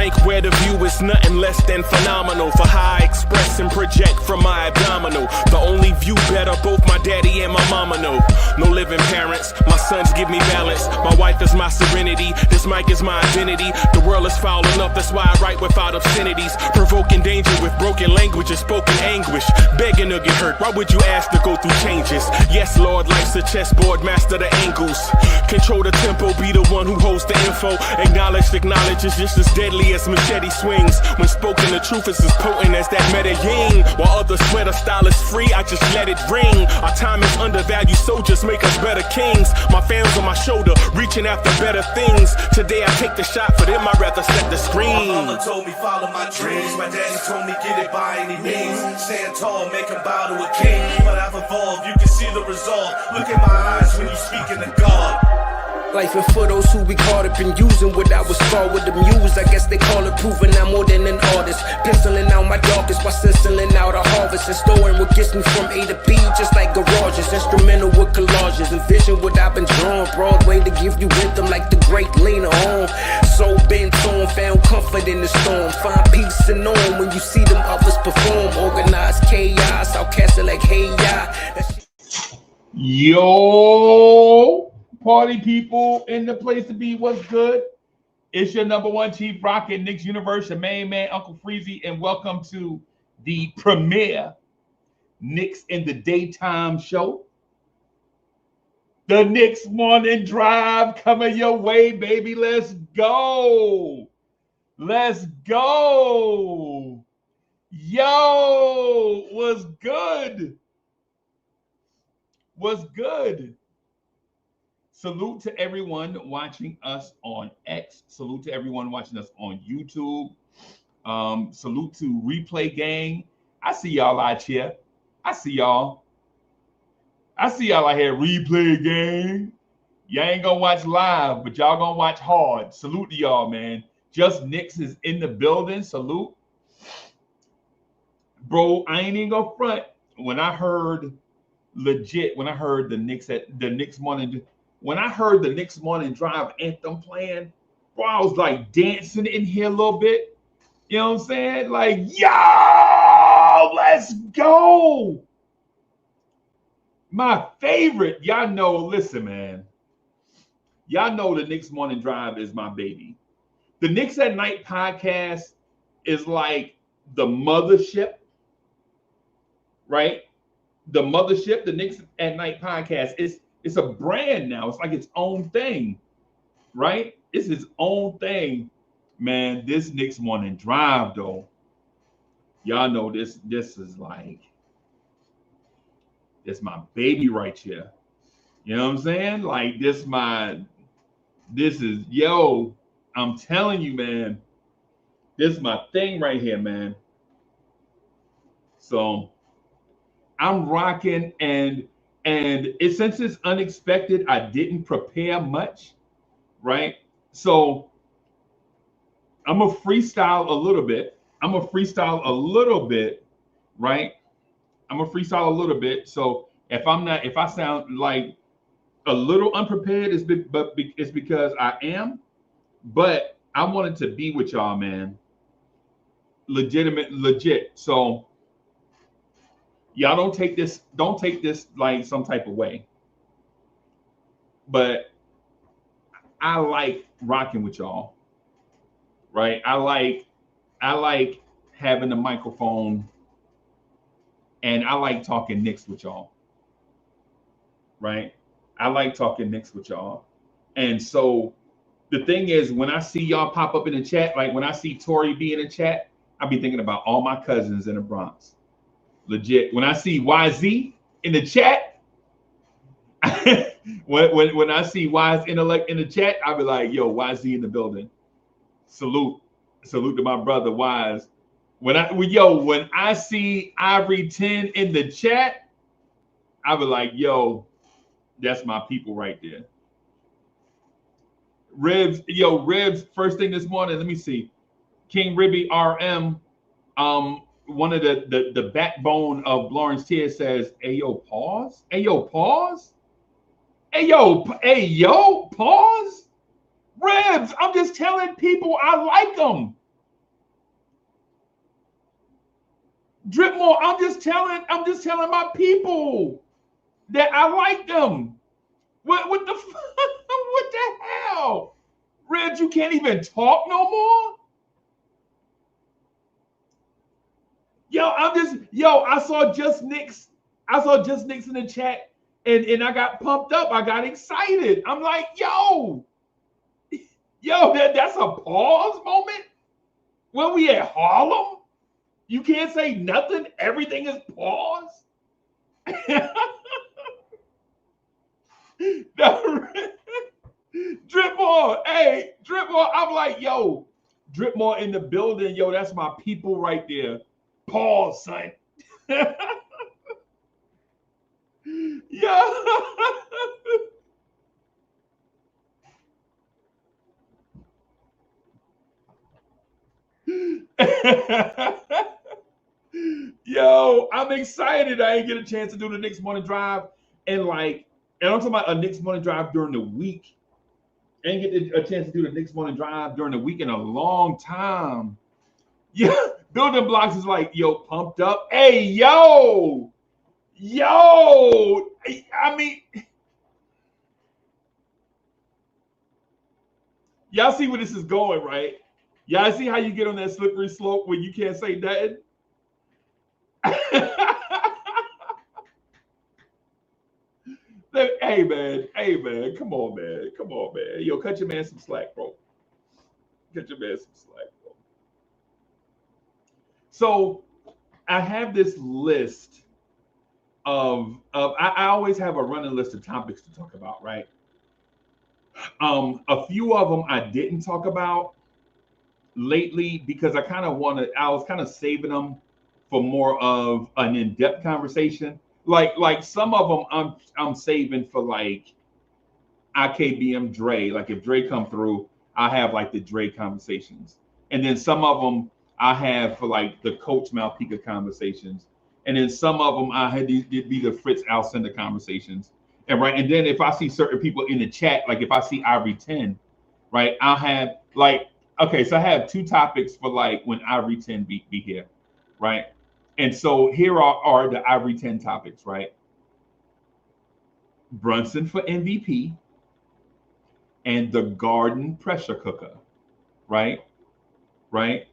rank where the view is nothing less than phenomenal. For how I express and project from my abdominal. The only view better, both my daddy and my mama know. No living parents, my sons give me balance. My wife is my serenity, this mic is my identity. The world is foul enough, that's why I write without obscenities. Provoking danger with broken language and spoken anguish. Begging to get hurt, why would you ask to go through changes? Yes, Lord, life's a chessboard, master the angles. Control the tempo, be the one who holds the info. Acknowledge is just as deadly as machete swings. When spoken, the truth is as potent as that Medellin. While others swear the style is free, I just let it ring. Our time is undervalued, soldiers make us better kings. My fans on my shoulder, reaching after better things. Today I take the shot, for them I'd rather set the screen. My mama told me follow my dreams. My daddy told me get it by any means. Stand tall, make him bow to a king. But I've evolved, you can see the resolve. Look in my eyes when you speaking to God. Life and for those who be caught up in using what I was taught with the muse. I guess they call it proving I'm more than an artist. Penciling out my darkest while stenciling out a harvest. And storing what gets me from A to B, just like garages. Instrumental with collages. Envision what I've been drawing. Broadway to give you rhythm like the great Lena Horne. So bent on, found comfort in the storm. Find peace and on when you see them others perform. Organized chaos, I'll cast it like hey ya. Yo, party people in the place to be, what's good? It's your number one chief rocket, Knicks Universe, your main man, Uncle Freezy, and welcome to the premiere Knicks in the Daytime show. The Knicks Morning Drive coming your way, baby. Let's go. Let's go. Yo, what's good? What's good? Salute to everyone watching us on X. Salute to everyone watching us on YouTube. Salute to Replay Gang. I see y'all out here. I see y'all out here. Replay Gang. Y'all ain't gonna watch live, but y'all gonna watch hard. Salute to y'all, man. Just Knicks is in the building. Salute. Bro, I ain't even gonna front. When I heard the Knicks Morning Drive anthem playing, bro, I was like dancing in here a little bit. You know what I'm saying? Like, yo, let's go. My favorite, y'all know, listen, man. Y'all know the Knicks Morning Drive is my baby. The Knicks at Night podcast is like the mothership, right? The mothership, the Knicks at Night podcast, it's a brand now. It's like its own thing, right? It's its own thing, man. This Knicks Morning Drive, though, y'all know this is like, this my baby right here. You know what I'm saying? Like yo, I'm telling you, man, this is my thing right here, man. So I'm rocking, and since it's unexpected, I didn't prepare much, right? So I'm gonna freestyle a little bit. Right? I'm gonna freestyle a little bit. So if I sound like a little unprepared, it's because I am. But I wanted to be with y'all, man. Legit. So y'all don't take this like some type of way. But I like rocking with y'all, right? I like having the microphone, and I like talking Knicks with y'all, right? I like talking Knicks with y'all. And so the thing is, when I see y'all pop up in the chat, like when I see Tori be in the chat, I be thinking about all my cousins in the Bronx. Legit. When I see YZ in the chat, when I see Wise Intellect in the chat, I'll be like, yo, YZ in the building. Salute to my brother Wise. When I see Ivory 10 in the chat, I'll be like, yo, that's my people right there. Ribs, first thing this morning, let me see. King Ribby RM, one of the backbone of Lawrence Tier says, hey yo, pause. Pause. Ribs, I'm just telling people I like them. Dripmore, I'm just telling my people that I like them. What the what the hell? Red, you can't even talk no more? I saw Just Knicks. I saw Just Knicks in the chat and I got pumped up. I got excited. I'm like, that's a pause moment? When we at Harlem? You can't say nothing. Everything is pause. Dripmore, hey, Dripmore. I'm like, Dripmore in the building. That's my people right there. Pause, son. Yeah. Yo, I'm excited. I ain't get a chance to do the Knicks morning drive. And I'm talking about a Knicks morning drive during the week. I ain't get a chance to do the Knicks morning drive during the week in a long time. Yeah, Building Blocks is like, pumped up. Hey, yo. I mean, y'all see where this is going, right? Y'all see how you get on that slippery slope where you can't say nothing? Hey man, come on, man. Yo, cut your man some slack, bro. Cut your man some slack, bro. So I have this list of I always have a running list of topics to talk about, right? A few of them I didn't talk about lately because I was kind of saving them for more of an in-depth conversation. Like some of them I'm saving for like IKBM Dre. Like if Dre come through, I have like the Dre conversations, and then some of them I have for like the Coach Malpica conversations, and then some of them I had to be the Fritz Alcindor conversations. And then if I see certain people in the chat, like if I see Ivory 10, right, I'll have like, okay, so I have two topics for like when Ivory 10 be here, right? And so here are the Ivory 10 topics, right? Brunson for MVP and the Garden pressure cooker, right? Right?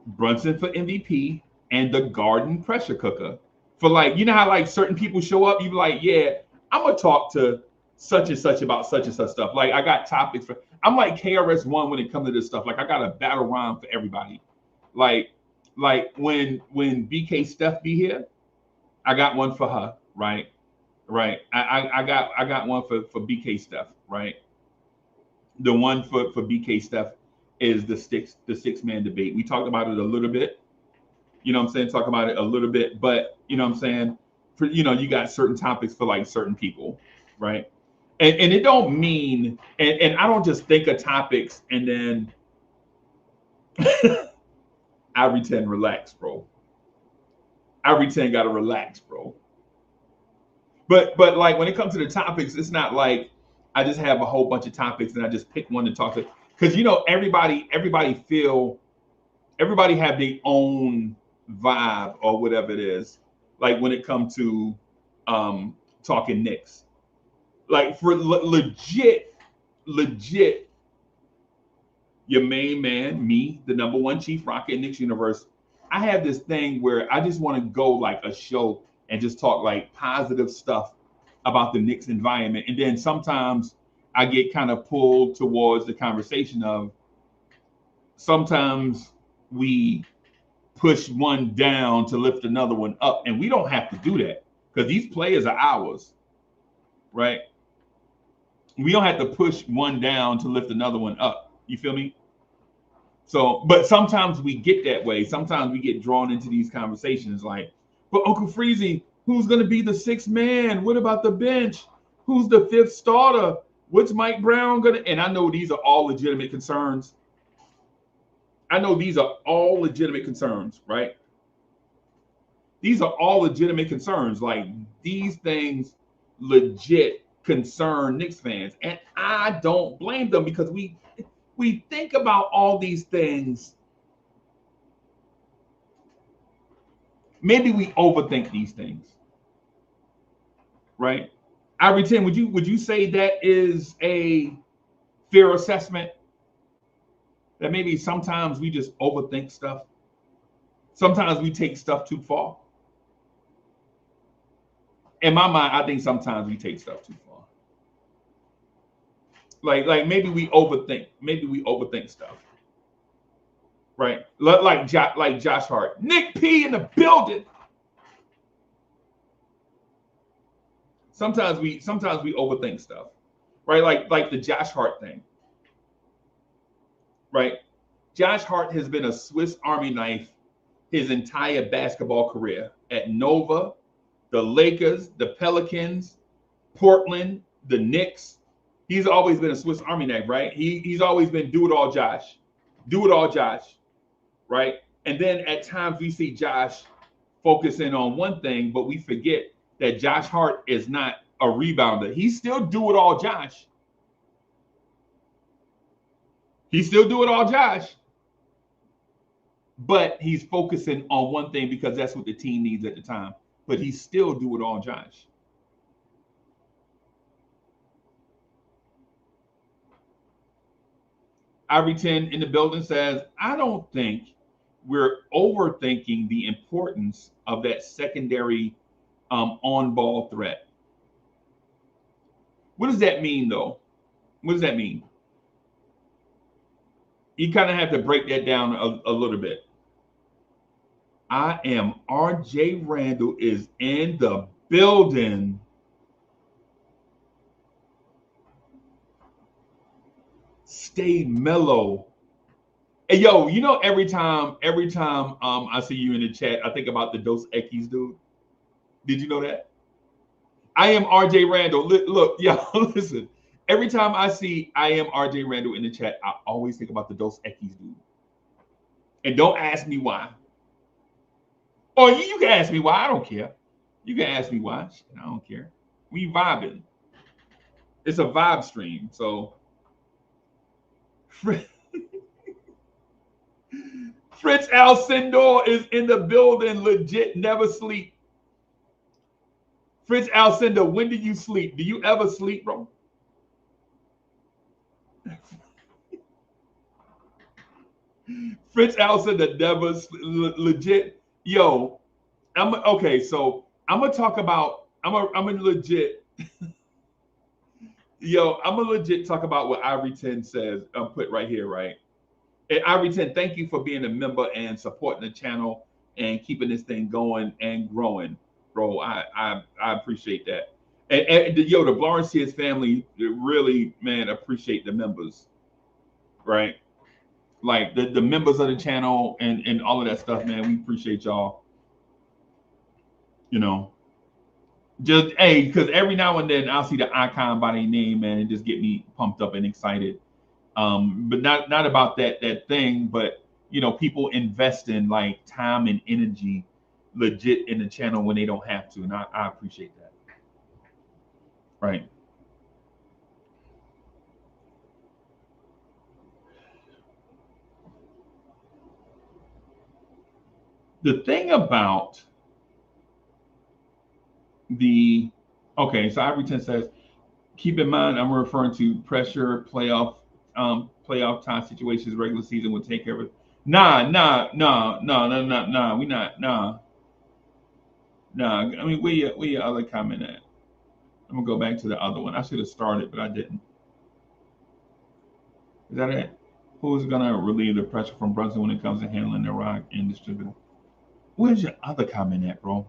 Brunson for MVP and the Garden pressure cooker. For like, you know how like certain people show up, you be like, yeah, I'm gonna talk to such and such about such and such stuff. Like I got topics for, I'm like KRS-One when it comes to this stuff. Like I got a battle rhyme for everybody. Like when BK Steph be here, I got one for her, right? Right. I got one for BK Steph, right? The one for BK Steph is the six man debate. We talked about it a little bit. You know what I'm saying? Talk about it a little bit, but you know what I'm saying? For you got certain topics for like certain people, right? And it don't mean and I don't just think of topics and then Ivory 10 relax, bro. Ivory 10 gotta relax, bro. But like when it comes to the topics, it's not like I just have a whole bunch of topics and I just pick one to talk to. Because everybody have their own vibe or whatever it is. Like when it comes to talking Knicks. Like for legit, your main man, me, the number one chief rocket in Knicks universe, I have this thing where I just want to go like a show and just talk like positive stuff about the Knicks environment. And then sometimes I get kind of pulled towards the conversation of sometimes we push one down to lift another one up. And we don't have to do that because these players are ours, right? We don't have to push one down to lift another one up. You feel me? So, but sometimes we get that way. Sometimes we get drawn into these conversations like, but Uncle Freezy, who's going to be the sixth man? What about the bench? Who's the fifth starter? What's Mike Brown going to? And I know these are all legitimate concerns. Right? These are all legitimate concerns. Like these things legit concern Knicks fans. And I don't blame them because we think about all these things maybe we overthink these things, right? Ivory 10, would you say that is a fair assessment? That maybe sometimes we just overthink stuff. Sometimes we take stuff too far. In my mind, I think sometimes we take stuff too far. Like maybe we overthink. Maybe we overthink stuff. Right? Like Josh Hart. Nick P in the building. Sometimes we overthink stuff. Right? Like the Josh Hart thing. Right? Josh Hart has been a Swiss Army knife his entire basketball career at Nova, the Lakers, the Pelicans, Portland, the Knicks. He's always been a Swiss Army knife, right? He's always been do it all Josh. Do it all Josh, right? And then at times we see Josh focusing on one thing, but we forget that Josh Hart is not a rebounder. He's still do it all Josh. He's still do it all Josh. But he's focusing on one thing because that's what the team needs at the time. But he still do it all Josh. Ivory 10 in the building says, I don't think we're overthinking the importance of that secondary on-ball threat. What does that mean, though? What does that mean? You kind of have to break that down a little bit. I am RJ Randall is in the building. Stay mellow. Hey, yo, you know, every time I see you in the chat, I think about the Dos Equis dude. Did you know that? I am RJ Randall. Look, yo, listen. Every time I see I am RJ Randall in the chat, I always think about the Dos Equis dude. And don't ask me why. Or you can ask me why. I don't care. You can ask me why. I don't care. We vibing. It's a vibe stream. So Fritz Alcindor is in the building. Legit, never sleep. Fritz Alcindor, when do you sleep? Do you ever sleep, bro? Fritz Alcindor never legit. Yo, okay. So I'm gonna talk about. I'm gonna legit. Yo, I'm gonna legit talk about what Ivory 10 says. I'm put right here, right? And Ivory 10, thank you for being a member and supporting the channel and keeping this thing going and growing, bro. I appreciate that. And yo, the Lawrence family really, man, appreciate the members, right? Like the members of the channel and all of that stuff, man. We appreciate y'all. You know, just hey, because every now and then I'll see the icon by their name, man, and just get me pumped up and excited. But not about that thing, but you know, people invest in like time and energy legit in the channel when they don't have to, and I appreciate that. Right. The thing about so Ivory 10 says, keep in mind I'm referring to pressure playoff tie situations, regular season will take care of it. Nah. We not, nah. I mean, where your other comment at? I'm gonna go back to the other one. I should have started, but I didn't. Is that it? Who's gonna relieve the pressure from Brunson when it comes to handling the rock and distributor? Where's your other comment at, bro?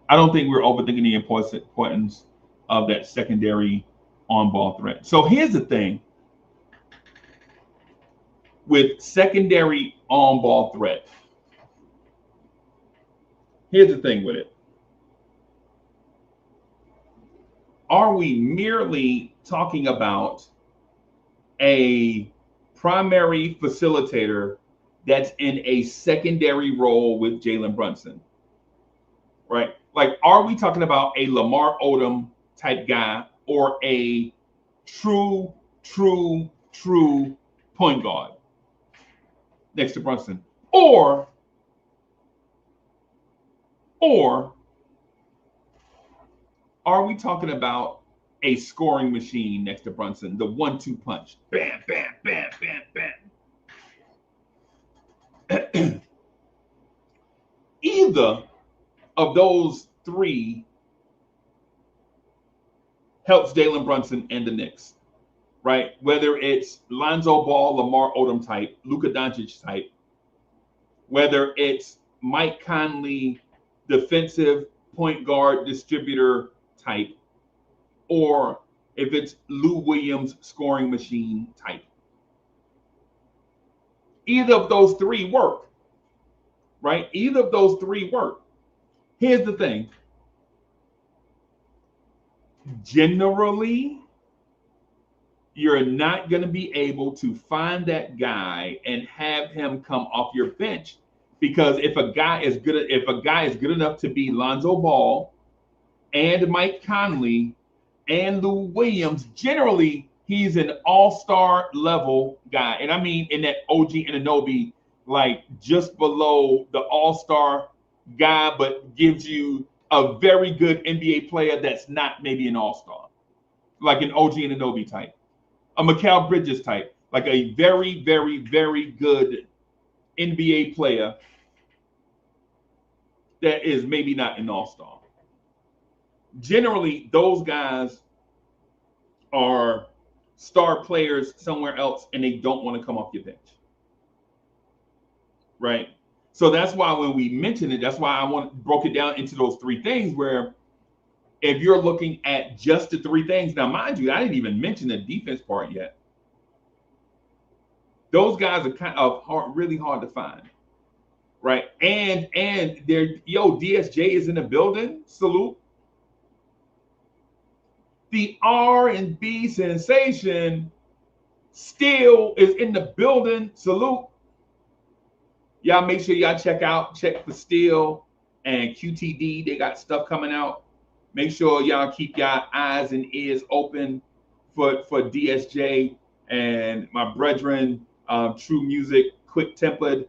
I don't think we're overthinking the importance of that secondary on-ball threat. So here's the thing with secondary on-ball threat. Here's the thing with it. Are we merely talking about a primary facilitator that's in a secondary role with Jalen Brunson? Right? Like, are we talking about a Lamar Odom type guy or a true point guard next to Brunson? Or Or are we talking about a scoring machine next to Brunson, the 1-2 punch? Bam, bam, bam, bam, bam. Either of those three helps Jalen Brunson and the Knicks, right? Whether it's Lonzo Ball, Lamar Odom type, Luka Doncic type, whether it's Mike Conley, defensive point guard distributor type, or if it's Lou Williams scoring machine type. Either of those three work, right? Either of those three work. Here's the thing. Generally, you're not going to be able to find that guy and have him come off your bench, because if a guy is good enough to be Lonzo Ball and Mike Conley and Lou Williams, generally he's an all-star level guy. And I mean in that OG Anunoby, like just below the all-star guy, but gives you a very good NBA player that's not maybe an all-star, like an OG Anunoby type, a Mikal Bridges type, like a very, very, very good NBA player that is maybe not an all-star. Generally, those guys are star players somewhere else, and they don't want to come off your bench, right? So that's why when we mention it, that's why I broke it down into those three things, where if you're looking at just the three things, now mind you, I didn't even mention the defense part yet. Those guys are kind of really hard to find, right? And they're, DSJ is in the building. Salute. The R&B sensation still is in the building. Salute. Y'all make sure y'all check for Steel and QTD. They got stuff coming out. Make sure y'all keep y'all eyes and ears open for DSJ and my brethren, True Music, Quick Tempered.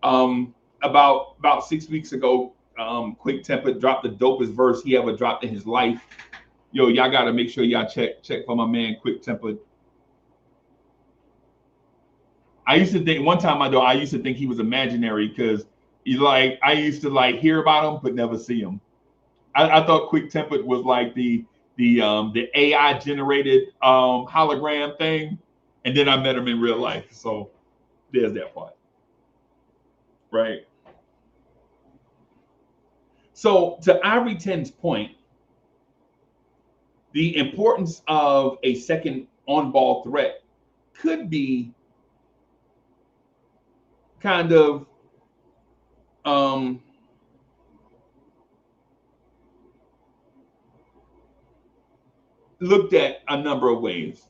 About 6 weeks ago, Quick Tempered dropped the dopest verse he ever dropped in his life. Y'all got to make sure y'all check for my man Quick Tempered. I used to think one time I used to think he was imaginary, because I used to hear about him but never see him. I thought Quick Tempered was like the AI generated hologram thing, and then I met him in real life. So there's that part, right? So to Ivory 10's point, the importance of a second on-ball threat could be kind of looked at a number of ways.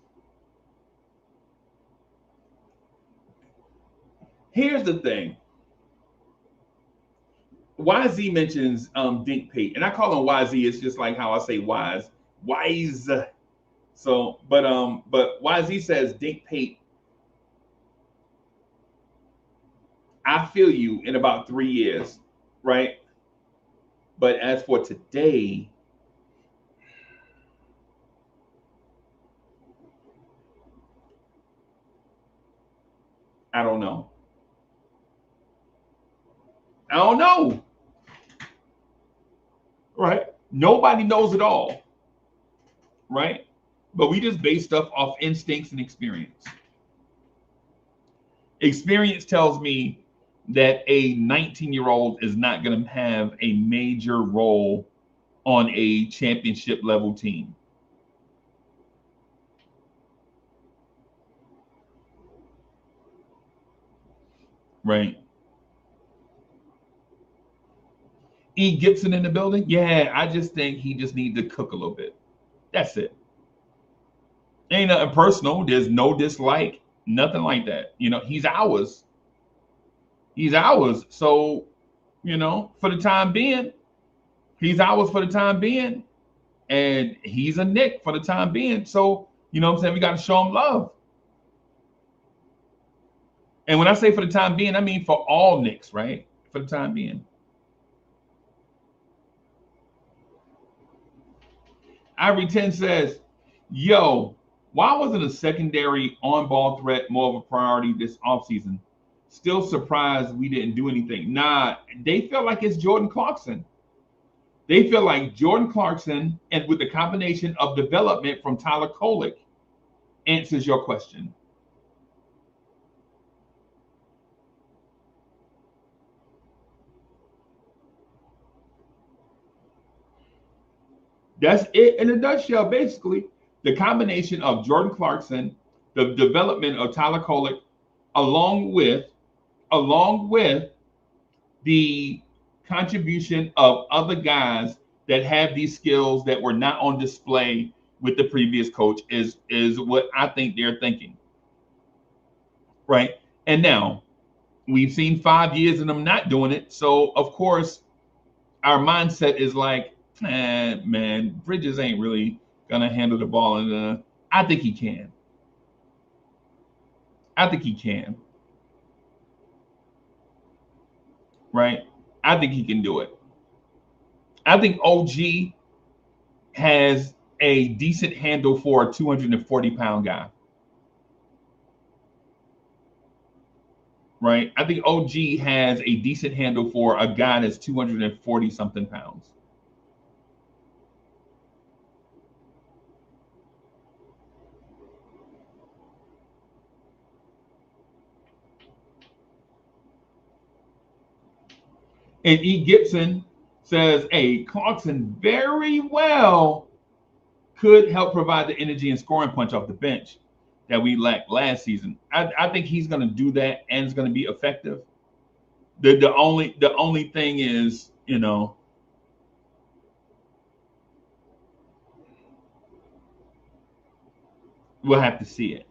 Here's the thing. YZ mentions Dink Pate, and I call him YZ. It's just like how I say wise. So, but YZ says Dink Pate. I feel you in about 3 years, right? But as for today, I don't know. Right? Nobody knows it all, right? But we just base stuff off instincts and experience. Experience tells me that a 19-year-old is not going to have a major role on a championship level team. Right? E. Gibson in the building? Yeah, I just think he just needs to cook a little bit. That's it. Ain't nothing personal. There's no dislike, nothing like that. He's ours. He's ours. So, for the time being, he's ours for the time being. And he's a Knick for the time being. So, what I'm saying? We got to show him love. And when I say for the time being, I mean for all Knicks, right? For the time being. Ivory 10 says, yo, why wasn't a secondary on-ball threat more of a priority this offseason? Still surprised we didn't do anything. Nah, they feel like it's Jordan Clarkson. They feel like Jordan Clarkson, and with the combination of development from Tyler Kolek, answers your question. That's it in a nutshell, basically. The combination of Jordan Clarkson, the development of Tyler Kolek, along with the contribution of other guys that have these skills that were not on display with the previous coach is what I think they're thinking. Right. And now we've seen 5 years of them not doing it. So of course our mindset is like, man, Bridges ain't really gonna handle the ball. And I think he can. I think he can. Right? I think he can do it. I think OG has a decent handle for a 240-pound guy. Right? I think OG has a decent handle for a guy that's 240-something pounds. And E. Gibson says, hey, Clarkson very well could help provide the energy and scoring punch off the bench that we lacked last season. I think he's going to do that and it's going to be effective. The only thing is, we'll have to see it.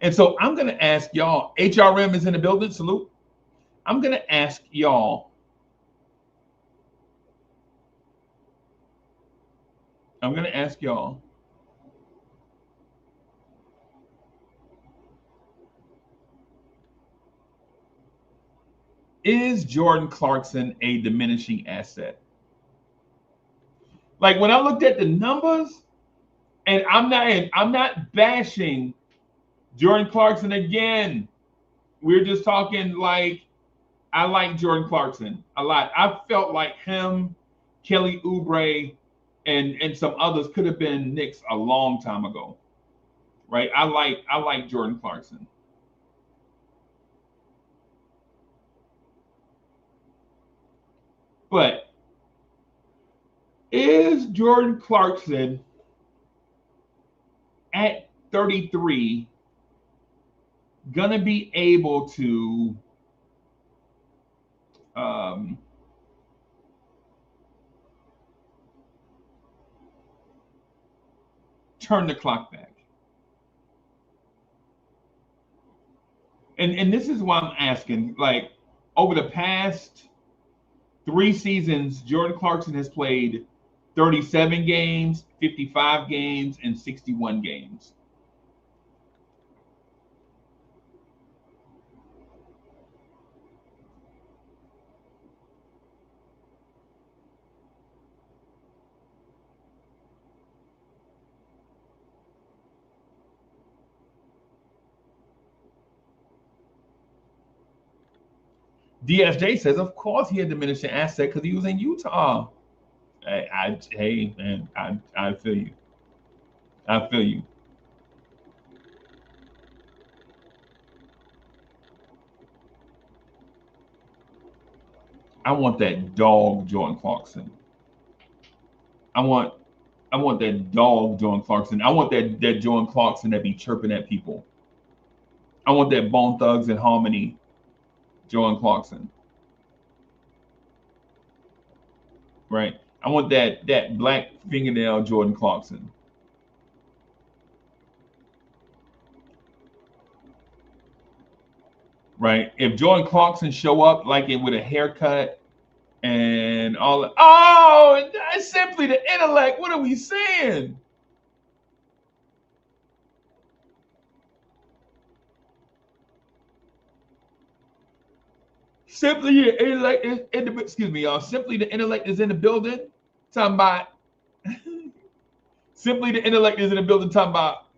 And so I'm going to ask y'all, HRM is in the building, salute. I'm going to ask y'all, is Jordan Clarkson a diminishing asset? Like when I looked at the numbers, and I'm not bashing Jordan Clarkson again. We're just talking like I like Jordan Clarkson a lot. I felt like him, Kelly Oubre, and some others could have been Knicks a long time ago. Right? I like Jordan Clarkson. But is Jordan Clarkson at 33 gonna be able to turn the clock back? And this is why I'm asking, like, over the past 3 seasons, Jordan Clarkson has played 37 games, 55 games, and 61 games. DSJ says, of course he had diminished an asset because he was in Utah. Hey man, I feel you. I feel you. I want that dog Jordan Clarkson. I want that dog Jordan Clarkson. I want that Jordan Clarkson that be chirping at people. I want that Bone Thugs and Harmony Jordan Clarkson. Right? I want that black fingernail Jordan Clarkson. Right? If Jordan Clarkson show up like it with a haircut and all, oh, that's simply the intellect. What are we saying? Simply the intellect is in the, excuse me, y'all. Simply the intellect is in the building. Talking about simply the intellect is in the building. Talking about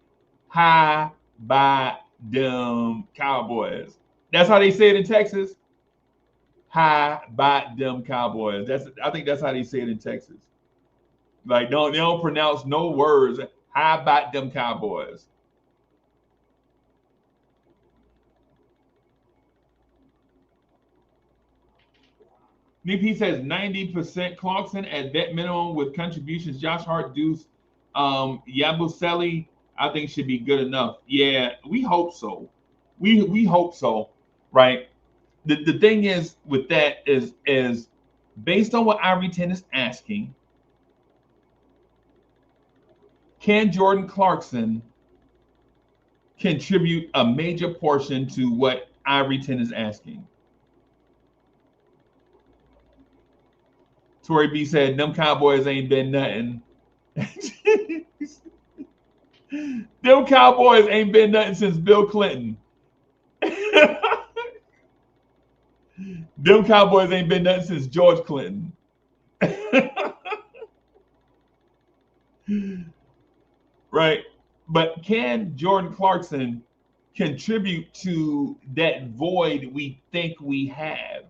high by them Cowboys. That's how they say it in Texas. High by them Cowboys. I think that's how they say it in Texas. Like they don't pronounce no words. High by them Cowboys. NP says 90% Clarkson at vet minimum with contributions. Josh Hart, Deuce, Yabusele, I think should be good enough. Yeah, we hope so. We hope so, right? The thing is with that is based on what Ivory 10 is asking, can Jordan Clarkson contribute a major portion to what Ivory 10 is asking? Tory B said, them Cowboys ain't been nothing. Them Cowboys ain't been nothing since Bill Clinton. Them Cowboys ain't been nothing since George Clinton. Right? But can Jordan Clarkson contribute to that void we think we have?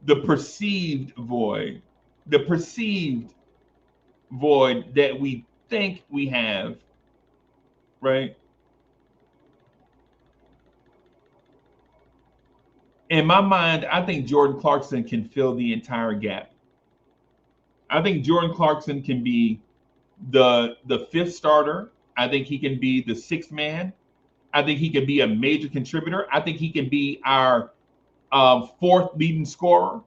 The perceived void that we think we have, right? In my mind, I think Jordan Clarkson can fill the entire gap. I think Jordan Clarkson can be the fifth starter. I think he can be the sixth man. I think he can be a major contributor. I think he can be our fourth leading scorer.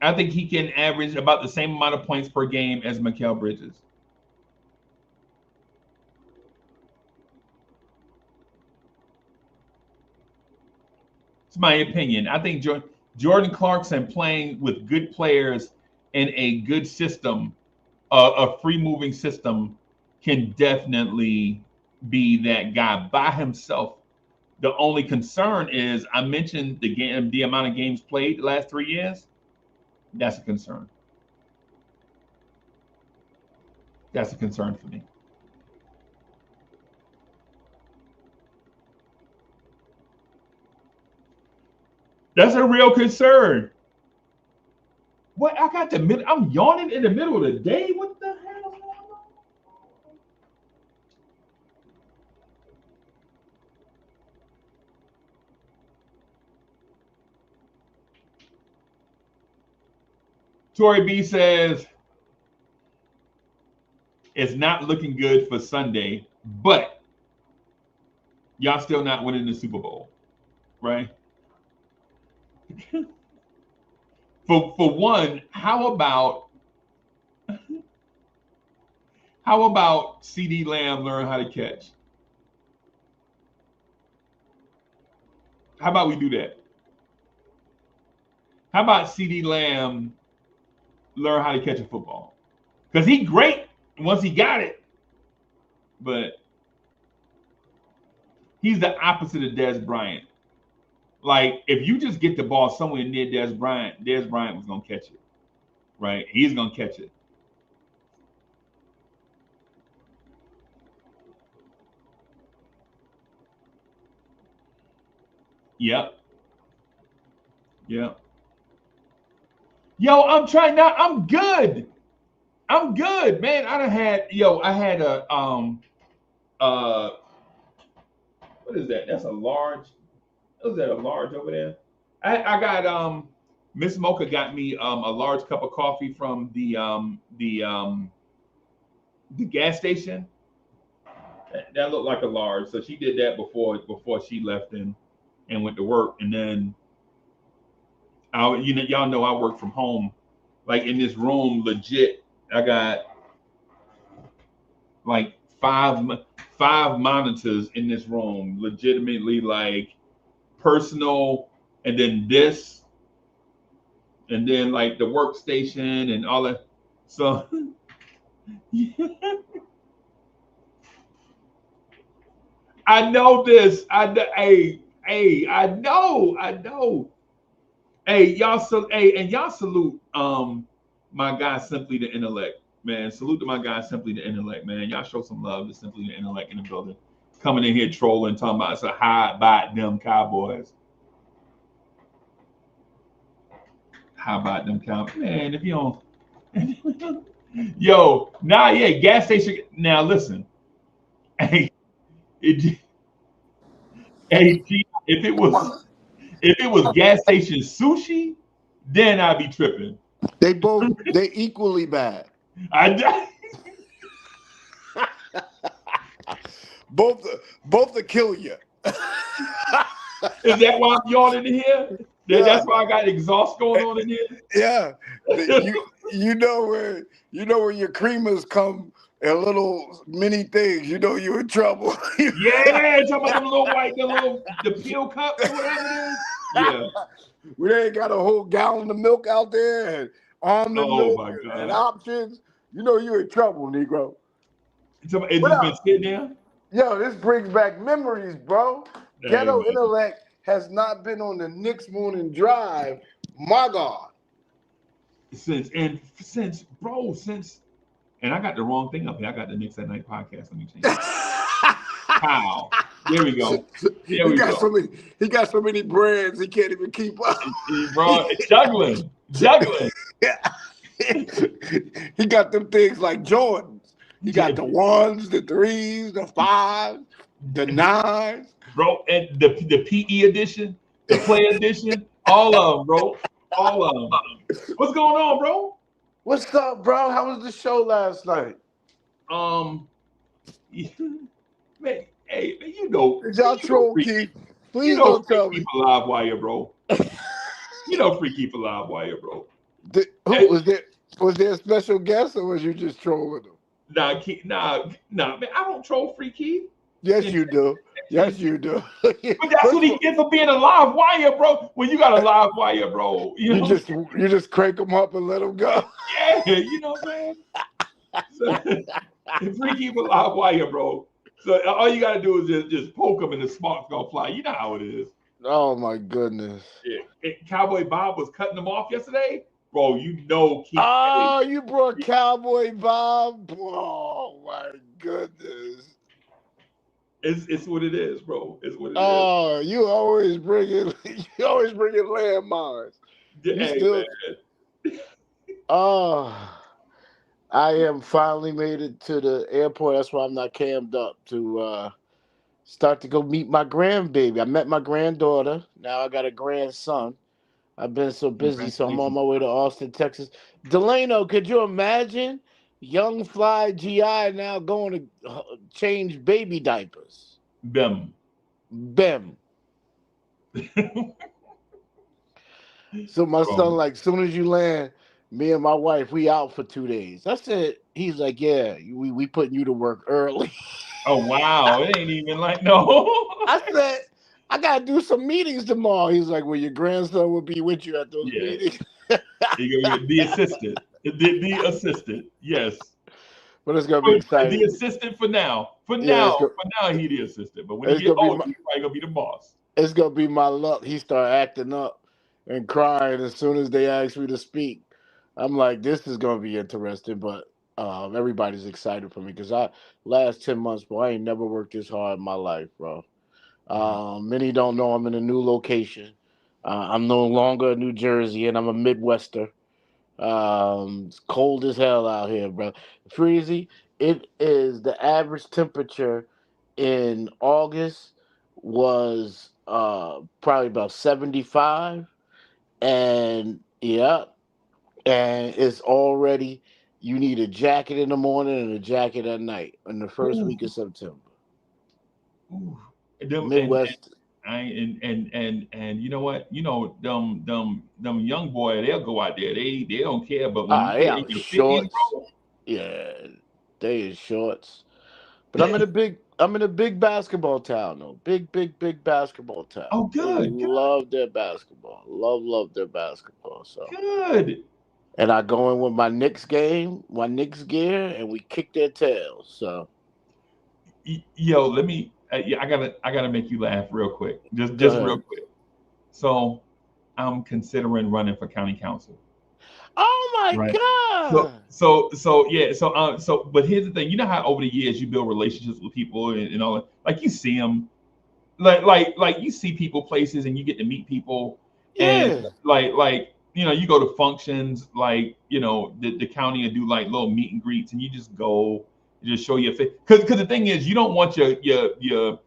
I think he can average about the same amount of points per game as Mikal Bridges. It's my opinion. I think Jordan Clarkson playing with good players in a good system, a free-moving system, can definitely be that guy by himself. The only concern is I mentioned the amount of games played the last 3 years. That's a concern. That's a concern for me. That's a real concern. What I got I'm yawning in the middle of the day. What the hell? Tory B says it's not looking good for Sunday, but y'all still not winning the Super Bowl, right? For one, how about CD Lamb learn how to catch? How about we do that? How about CD Lamb learn how to catch a football? Because he's great once he got it, but he's the opposite of Dez Bryant. Like, if you just get the ball somewhere near Dez Bryant was going to catch it, right? He's going to catch it. Yep. Yep. Yo, I'm trying now. I'm good, man. I had a what is that? That's a large. Is that a large over there? I got Miss Mocha got me a large cup of coffee from the gas station. That looked like a large. So she did that before she left and went to work. And then y'all know I work from home. Like in this room, legit, I got like five monitors in this room, legitimately like personal, and then this, and then like the workstation and all that. So I know this. I know. Hey, y'all. And y'all salute my guy Simply the Intellect, man. Salute to my guy Simply the Intellect, man. Y'all show some love to Simply the Intellect in the building. Coming in here trolling, talking about it's a high about them Cowboys. How about them Cowboys? Man, if you don't, yo, nah, yeah, gas station. Now listen, hey, it, hey, G, if it was gas station sushi, then I'd be tripping. They equally bad. I Both to kill you. is that why I'm yawning in here? Yeah. That's why I got exhaust going on in here. Yeah. You know where your creamers come in little mini things, you know you're in trouble. Yeah, talking about them little white, the peel cups or whatever it is. Yeah. We ain't got a whole gallon of milk out there and almond Oh milk my and God. options. You know you're in trouble, Negro. It What just been up? sitting there. Yo, this brings back memories, bro. Hey, Ghetto man. Intellect has not been on the Knicks morning drive. My God. Since and I got the wrong thing up here. I got the Knicks at Night podcast. Let me change it. How? There we go. There we go. He got so many brands he can't even keep up. Bro, juggling. He got them things like Jordans. He got the 1s, the 3s, the 5s, the 9s. Bro, and the PE edition, the play edition, all of them, bro. All of them. What's going on, bro? What's up, bro? How was the show last night? Man, hey, man, you know. Did y'all troll Keith? Please don't tell me. Keep alive wire, bro. You know free keep alive wire, bro. Was there a special guest or was you just trolling him? Nah, man, I don't troll Free Keith. Yes, you do. Yes, you do. But that's what he gets for being a live wire, bro. When you got a live wire, bro, you just crank him up and let him go. Yeah, you know what I'm saying? So, Free Keith a live wire, bro. So all you gotta do is just poke him and the spark's gonna fly. You know how it is. Oh my goodness. Yeah. Cowboy Bob was cutting them off yesterday. Bro, you know Keith. Oh, you brought Cowboy Bob. Oh my goodness. It's what it is, bro. It's what it is. Oh, you always bringing landmines. Man. Oh, I am finally made it to the airport. That's why I'm not cammed up to start to go meet my grandbaby. I met my granddaughter. Now I got a grandson. I've been so busy, so I'm on my way to Austin, Texas. Delano, could you imagine young fly GI now going to change baby diapers? Bem. So my son, like, soon as you land, me and my wife, we out for 2 days. I said, he's like, yeah, we putting you to work early. Oh, wow. It ain't even like, no. I said, I got to do some meetings tomorrow. He's like, well, your grandson will be with you at those meetings. The assistant. The assistant. Yes. But it's going to be exciting. The assistant for now. For now, he the assistant. But when he gets old, he's probably going to be the boss. It's going to be my luck. He start acting up and crying as soon as they ask me to speak. I'm like, this is going to be interesting, but everybody's excited for me because last 10 months, bro, I ain't never worked this hard in my life, bro. Many don't know I'm in a new location. I'm no longer in New Jersey, and I'm a Midwester. It's cold as hell out here, bro. Freezy. It is the average temperature in August was probably about 75, and and it's already you need a jacket in the morning and a jacket at night in the first week of September. Midwest. And you know what? You know them young boy, they'll go out there. They don't care. But when they out shorts, they in shorts. But I'm in a big basketball town though. Big basketball town. Oh, good. Love their basketball. Love their basketball. So good. and I go in with my Knicks gear, and we kick their tails. So, Yo, let me. I gotta make you laugh real quick. Just go ahead. real quick. So, I'm considering running for county council. Oh my Right. God! But here's the thing. You know how over the years you build relationships with people and all that. Like you see them, like you see people places and you get to meet people, and Yeah. like you go to functions, like the county will do like little meet and greets, and you just go, you just show your face. Because the thing is, you don't want your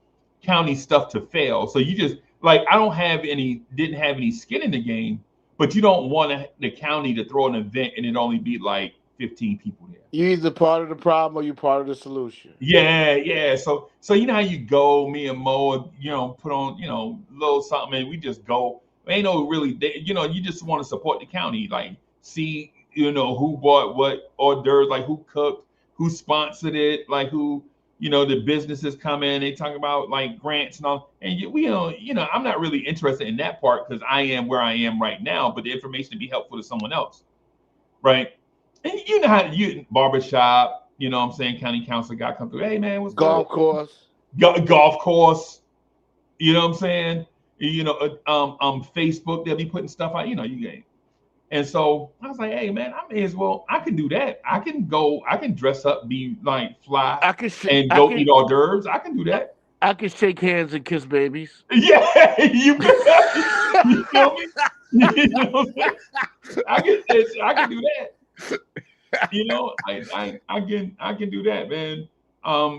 county stuff to fail. So you just like didn't have any skin in the game, but you don't want the county to throw an event and it only be like 15 people there. You either part of the problem or you part of the solution. Yeah. So you know how you go, me and Mo, put on, little something, and we just go. Ain't no really, you just want to support the county, like see, who bought what hors d'oeuvres, like who cooked, who sponsored it, like who, the businesses come in, they talk about like grants and all, and I'm not really interested in that part because I am where I am right now, but the information to be helpful to someone else, right? And you know how you barbershop, what I'm saying, county council guy come through, hey man, what's Golf good? course. Golf course, you know what I'm saying? Facebook, they'll be putting stuff out, you get. And so I was like, hey man, I can do that. I can dress up, be like fly, and go eat hors d'oeuvres. I can do that. I can shake hands and kiss babies. Yeah, you feel me? You know what I'm saying? I can do that. I can do that, man.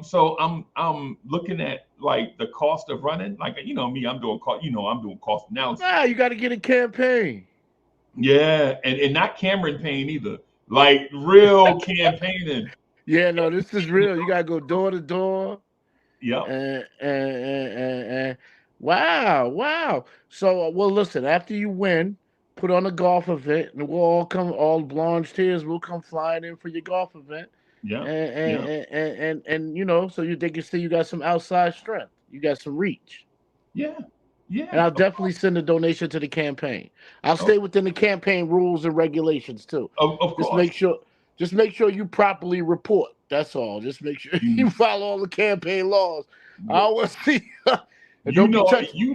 So I'm looking at like the cost of running. Like me, I'm doing cost analysis. Nah, you got to get a campaign. Yeah, and not Cameron Payne either. Like real campaigning. Yeah, no, this is real. You got to go door to door. Yep. And wow. So well, listen. After you win, put on a golf event, and we'll all blonde tears. We'll come flying in for your golf event. Yeah. And so they can see you got some outside strength. You got some reach. Yeah. And I'll definitely send a donation to the campaign. I'll stay within the campaign rules and regulations too. Of course. Just make sure you properly report. That's all. Just make sure you follow all the campaign laws. I always see. You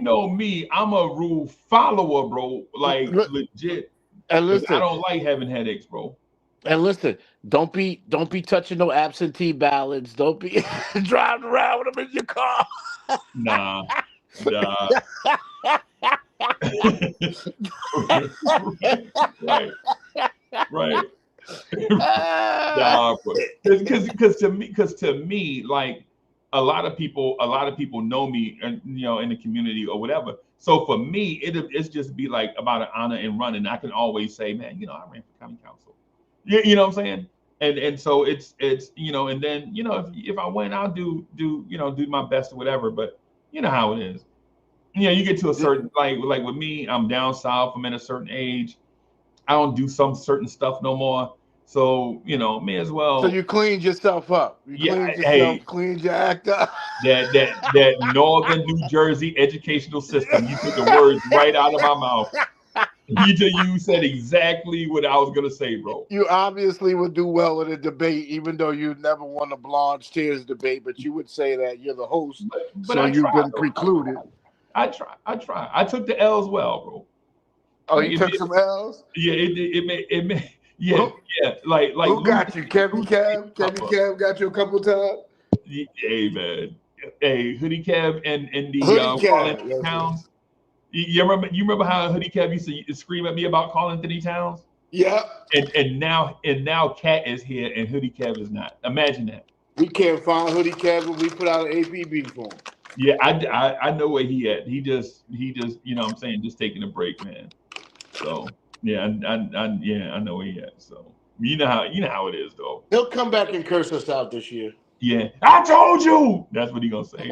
know me. I'm a rule follower, bro. Like legit. And listen, I don't like having headaches, bro. And listen, don't be touching no absentee ballots. Don't be driving around with them in your car. Nah. Right. Nah, because to me, like a lot of people know me, and in the community or whatever. So for me, it's just be like about an honor and running. I can always say, man, I ran for county council. You know what I'm saying? And so it's and then if I win, I'll do my best or whatever. But you know how it is. You get to a certain like with me, I'm down south. I'm at a certain age. I don't do some certain stuff no more. So may as well. So you cleaned yourself up. Cleaned your act up. That Northern New Jersey educational system. You took the words right out of my mouth. You said exactly what I was gonna say, bro. You obviously would do well in a debate, even though you never won a blonde tears debate. But you would say that you're the host, so you've been precluded. I try. I took the L's well, bro. Oh, you took some L's? Yeah, it may. Yeah. Like. Who got you? Kevin Kev got you a couple times. Hey man. Hey, Hoodie Kev and the Kev, Towns. You remember how Hoodie Kev used to scream at me about Carl Anthony Towns? Yeah. And now Cat is here and Hoodie Kev is not. Imagine that. We can't find Hoodie Kev when we put out an APB for him. Yeah, I know where he at. He just what I'm saying, just taking a break, man. So yeah, I know where he at. So you know how it is though. He'll come back and curse us out this year. Yeah, I told you. That's what he gonna say.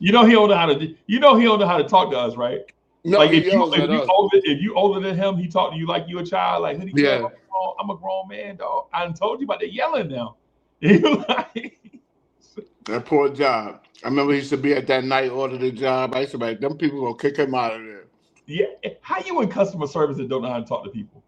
He don't know how to. He don't know how to talk to us, right? No, like if you older than him, he talk to you like you a child. Like yeah, I'm a grown man, dog. I done told you about the yelling now. That poor job. I remember he used to be at that night order the job. I used to be like, them people gonna kick him out of there. Yeah, how you in customer service and don't know how to talk to people?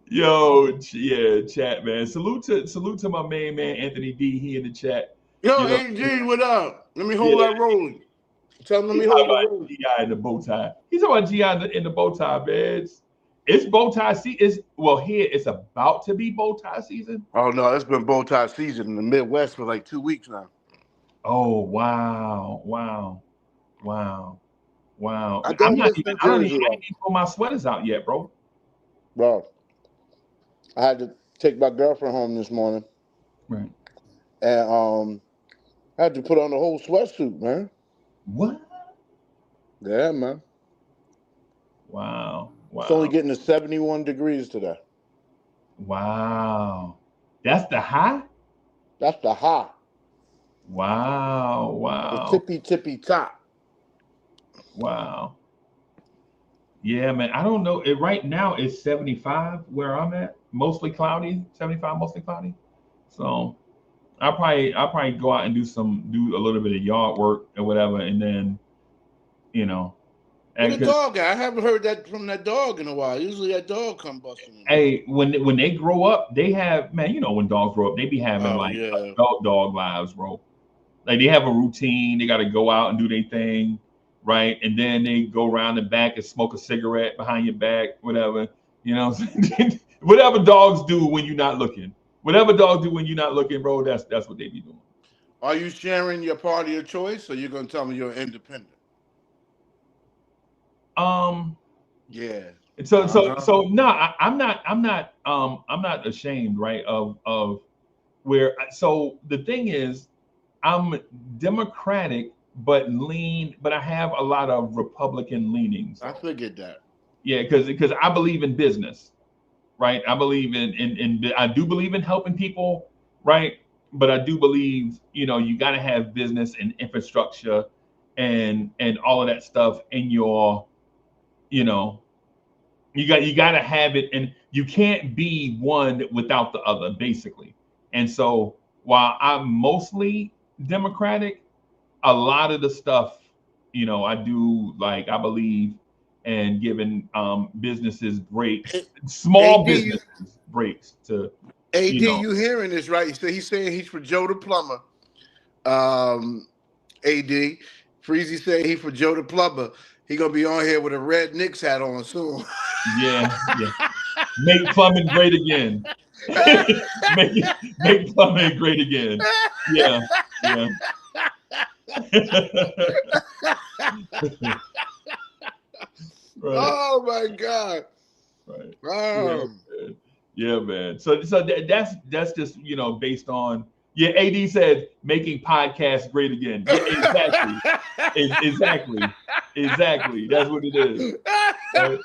Yo, yeah, chat man. Salute to my main man Anthony D. He in the chat. Yo, You know, AG, what up? Let me hold yeah. that rolling. Tell him let He's me talking hold it about rolling. GI in the bow tie. He's talking about GI in the bow tie, man. It's bow tie season. Here it's about to be bow tie season. Oh no, it's been bow tie season in the Midwest for like 2 weeks now. Oh wow. I don't miss New I don't Jersey even though. pull my sweaters out yet, bro. Bro, I had to take my girlfriend home this morning, Right. and I had to put on the whole sweatsuit, man. What? Yeah, man. Wow. It's only getting to 71 degrees today. Wow. That's the high? That's the high. Wow. The tippy top. Wow. Yeah, man. I don't know. Right now it's 75 where I'm at. Mostly cloudy. 75, mostly cloudy. So I'll probably go out and do a little bit of yard work or whatever, and then, Where the dog at? I haven't heard that from that dog in a while. Usually that dog come busting in. Hey, when they grow up, they have, man, when dogs grow up, they be having adult dog lives, bro. Like they have a routine. They got to go out and do their thing, right? And then they go around the back and smoke a cigarette behind your back, whatever. Whatever dogs do when you're not looking. Whatever dogs do when you're not looking, bro. That's what they be doing. Are you sharing your party of choice, or you're gonna tell me you're independent? Yeah. So no, I'm not ashamed, right? Of where. So the thing is, I'm Democratic, but I have a lot of Republican leanings. I figured that. Yeah, because I believe in business, right? I believe in I do believe in helping people, right? But I do believe, you got to have business and infrastructure and all of that stuff in your, you got to have it, and you can't be one without the other, basically. And so while I'm mostly Democratic, a lot of the stuff, I do, like, I believe in giving businesses breaks, small businesses breaks to. AD, you hearing this right? So he's saying he's for Joe the plumber. AD, Freezy saying he's for Joe the plumber. He gonna be on here with a red Knicks hat on soon. Yeah. Make plumbing great again. make plumbing great again. Yeah. Right. Oh my God. Right. Yeah, man. So that's just, based on. Yeah, AD said making podcasts great again. Yeah, exactly. That's what it is. Right?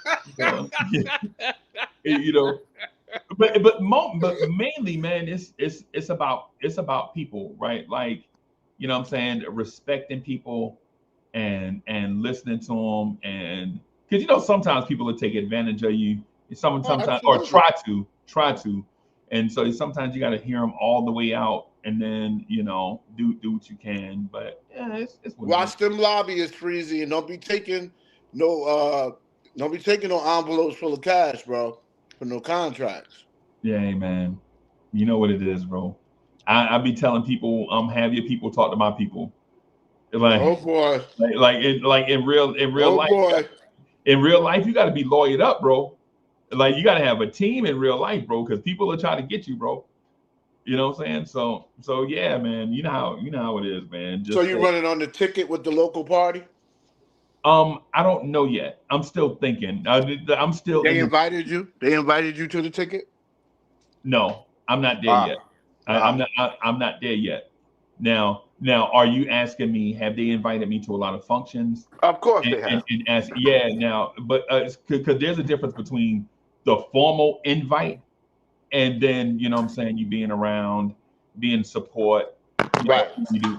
But mainly, man, it's about people, right? Like, what I'm saying, respecting people and listening to them, and because sometimes people will take advantage of you. Sometimes or try to, and so sometimes you got to hear them all the way out, and then do what you can. But yeah, it's watch them lobbyists, Freezy, and don't be taking no envelopes full of cash, bro, for no contracts. Yeah, man. You know what it is, bro. I be telling people, have your people talk to my people. Like, oh boy, like in real life. Boy. In real life, you got to be lawyered up, bro. Like, you got to have a team in real life, bro, because people are trying to get you, bro. You know what I'm saying? So yeah, man. You know how it is, man. So you're running on the ticket with the local party? I don't know yet. I'm still thinking. I'm still. They invited you. They invited you to the ticket. No, I'm not there yet. I'm not there yet. Now, are you asking me? Have they invited me to a lot of functions? Of course they have. And ask, yeah. Now, but because there's a difference between the formal invite and then what I'm saying, you being around, being support. Right.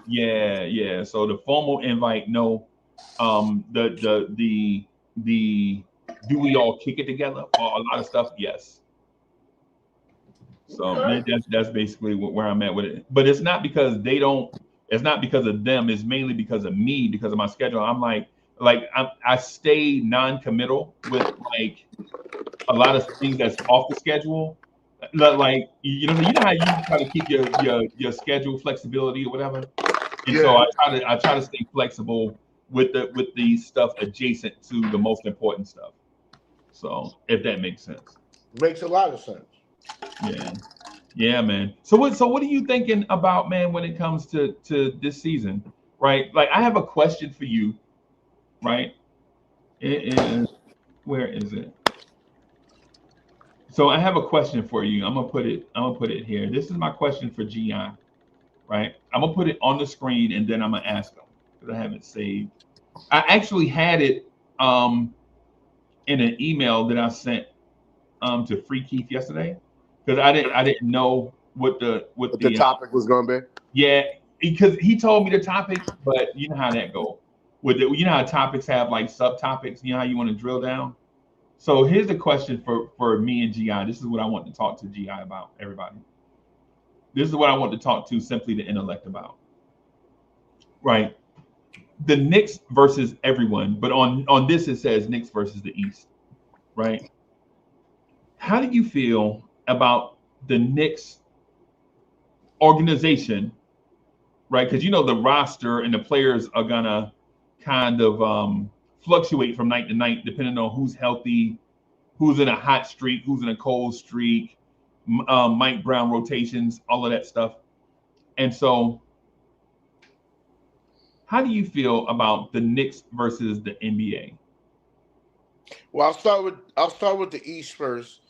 Yeah. So the formal invite, no. The do we all kick it together or a lot of stuff? Yes. So that's basically where I'm at with it. But it's not because they don't It's not because of them. It's mainly because of me, because of my schedule. I'm I stay non-committal with like a lot of things that's off the schedule. Like you know how you try to keep your schedule flexibility or whatever. And so Yeah, I try to stay flexible with the stuff adjacent to the most important stuff. So if that makes sense. makes a lot of sense. Yeah. Yeah, man. So what are you thinking about, man, when it comes to this season? Right? Like I have a question for you, right? It is where is it? So I have a question for you. I'm gonna put it here. This is my question for GI, right? I'm gonna put it on the screen and then I'm gonna ask them because I have it saved. I actually had it in an email that I sent to Free Keith yesterday because I didn't know what What the the topic was going to be? yeah, because he told me the topic, but you know how that go. With the, you know how topics have like subtopics. You know how you want to drill down. So here's the question for me and GI. This is what I want to talk to GI about. Everybody, this is what I want to talk to simply the intellect about. Right, the Knicks versus everyone, but on this it says Knicks versus the East. Right. How do you feel about the Knicks organization, right? Because you know the roster and the players are gonna kind of fluctuate from night to night depending on who's healthy, who's in a hot streak, who's in a cold streak, Mike Brown rotations, all of that stuff. And so, how do you feel about the Knicks versus the NBA? Well, I'll start with the East first.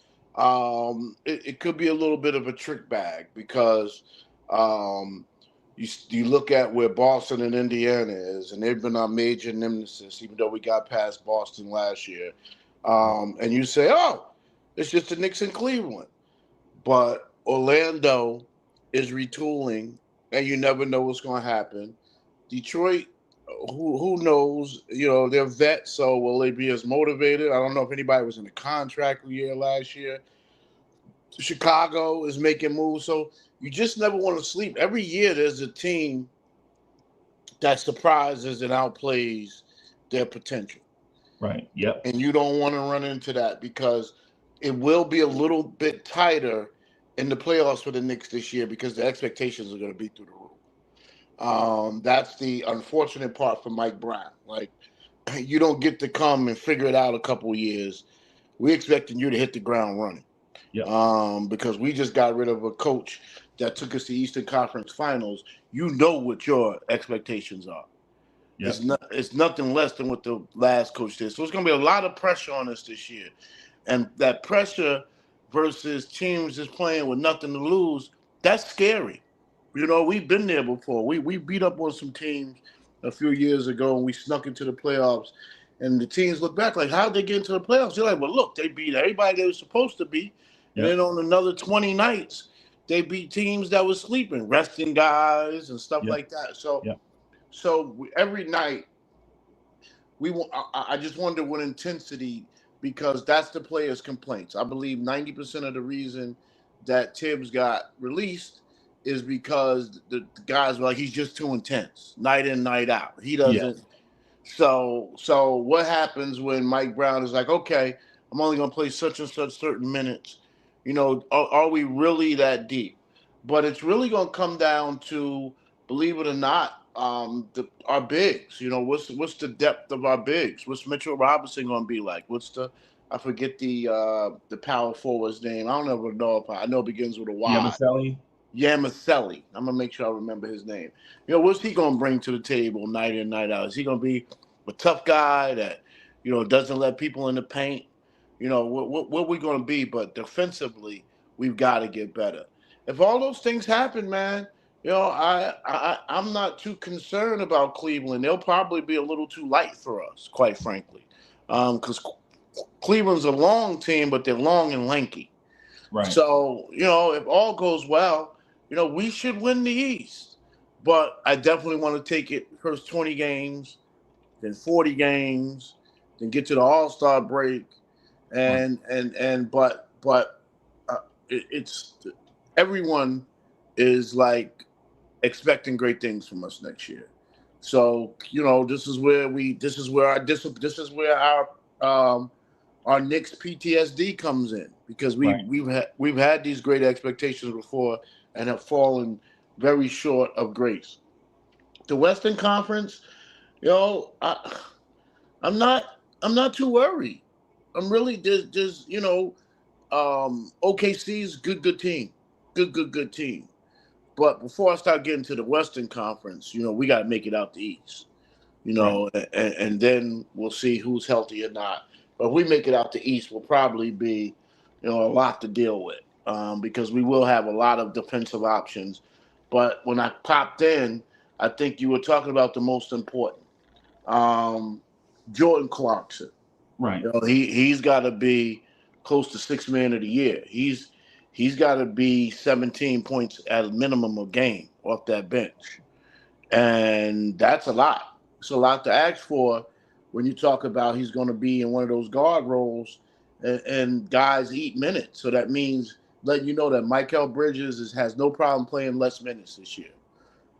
It could be a little bit of a trick bag because um, you look at where Boston and Indiana is, and they've been our major nemesis, even though we got past Boston last year. And you say, oh, it's just the Knicks in Cleveland. But Orlando is retooling, and you never know what's going to happen. Detroit, who knows? You know, they're vets, so will they be as motivated? I don't know if anybody was in the contract year last year. Chicago is making moves, so you just never want to sleep. Every year there's a team that surprises and outplays their potential. Right. Yep. And you don't want to run into that because it will be a little bit tighter in the playoffs for the Knicks this year because the expectations are going to be through the roof. That's the unfortunate part for Mike Brown. Like, you don't get to come and figure it out a couple of years. We're expecting you to hit the ground running. Yep. Because we just got rid of a coach that took us to Eastern Conference Finals. You know what your expectations are. Yep. It's nothing less than what the last coach did. So it's going to be a lot of pressure on us this year. And that pressure versus teams just playing with nothing to lose, that's scary. You know, we've been there before. We beat up on some teams a few years ago and we snuck into the playoffs. And the teams look back like, how'd they get into the playoffs? They're like, well, look, they beat everybody they were supposed to beat. And then on another 20 nights, they beat teams that were sleeping, resting guys and stuff like that. So every night, I just wonder what intensity, because that's the players' complaints. I believe 90% of the reason that Tibbs got released is because the guys were like, he's just too intense, night in, night out. He doesn't. So what happens when Mike Brown is like, okay, I'm only going to play such and such certain minutes? You know, are we really that deep? But it's really going to come down to, believe it or not, our bigs. You know, what's the depth of our bigs? What's Mitchell Robinson going to be like? I forget the power forward's name. I don't ever know I know it begins with a Y. Yamaselli. I'm gonna make sure I remember his name. You know, what's he gonna bring to the table night in, night out? Is he gonna be a tough guy that, you know, doesn't let people in the paint? You know, what we gonna be? But defensively, we've got to get better. If all those things happen, man, you know, I'm not too concerned about Cleveland. They'll probably be a little too light for us, quite frankly, because Cleveland's a long team, but they're long and lanky. Right. So, you know, if all goes well, you know, we should win the East. But I definitely want to take it first 20 games, then 40 games, then get to the All-Star break. But it's everyone is like expecting great things from us next year. So this is where our Knicks PTSD comes in, because we've had these great expectations before and have fallen very short of grace. The Western Conference, I'm not too worried. I'm really there's OKC's good team, good team. But before I start getting to the Western Conference, we got to make it out the East, and then we'll see who's healthy or not. But if we make it out the East, we'll probably be, a lot to deal with, because we will have a lot of defensive options. But when I popped in, I think you were talking about the most important, Jordan Clarkson. Right. He's got to be close to sixth man of the year. He's got to be 17 points at a minimum a game off that bench. And that's a lot. It's a lot to ask for when you talk about he's going to be in one of those guard roles and guys eat minutes. So that means letting you know that Mikal Bridges has no problem playing less minutes this year.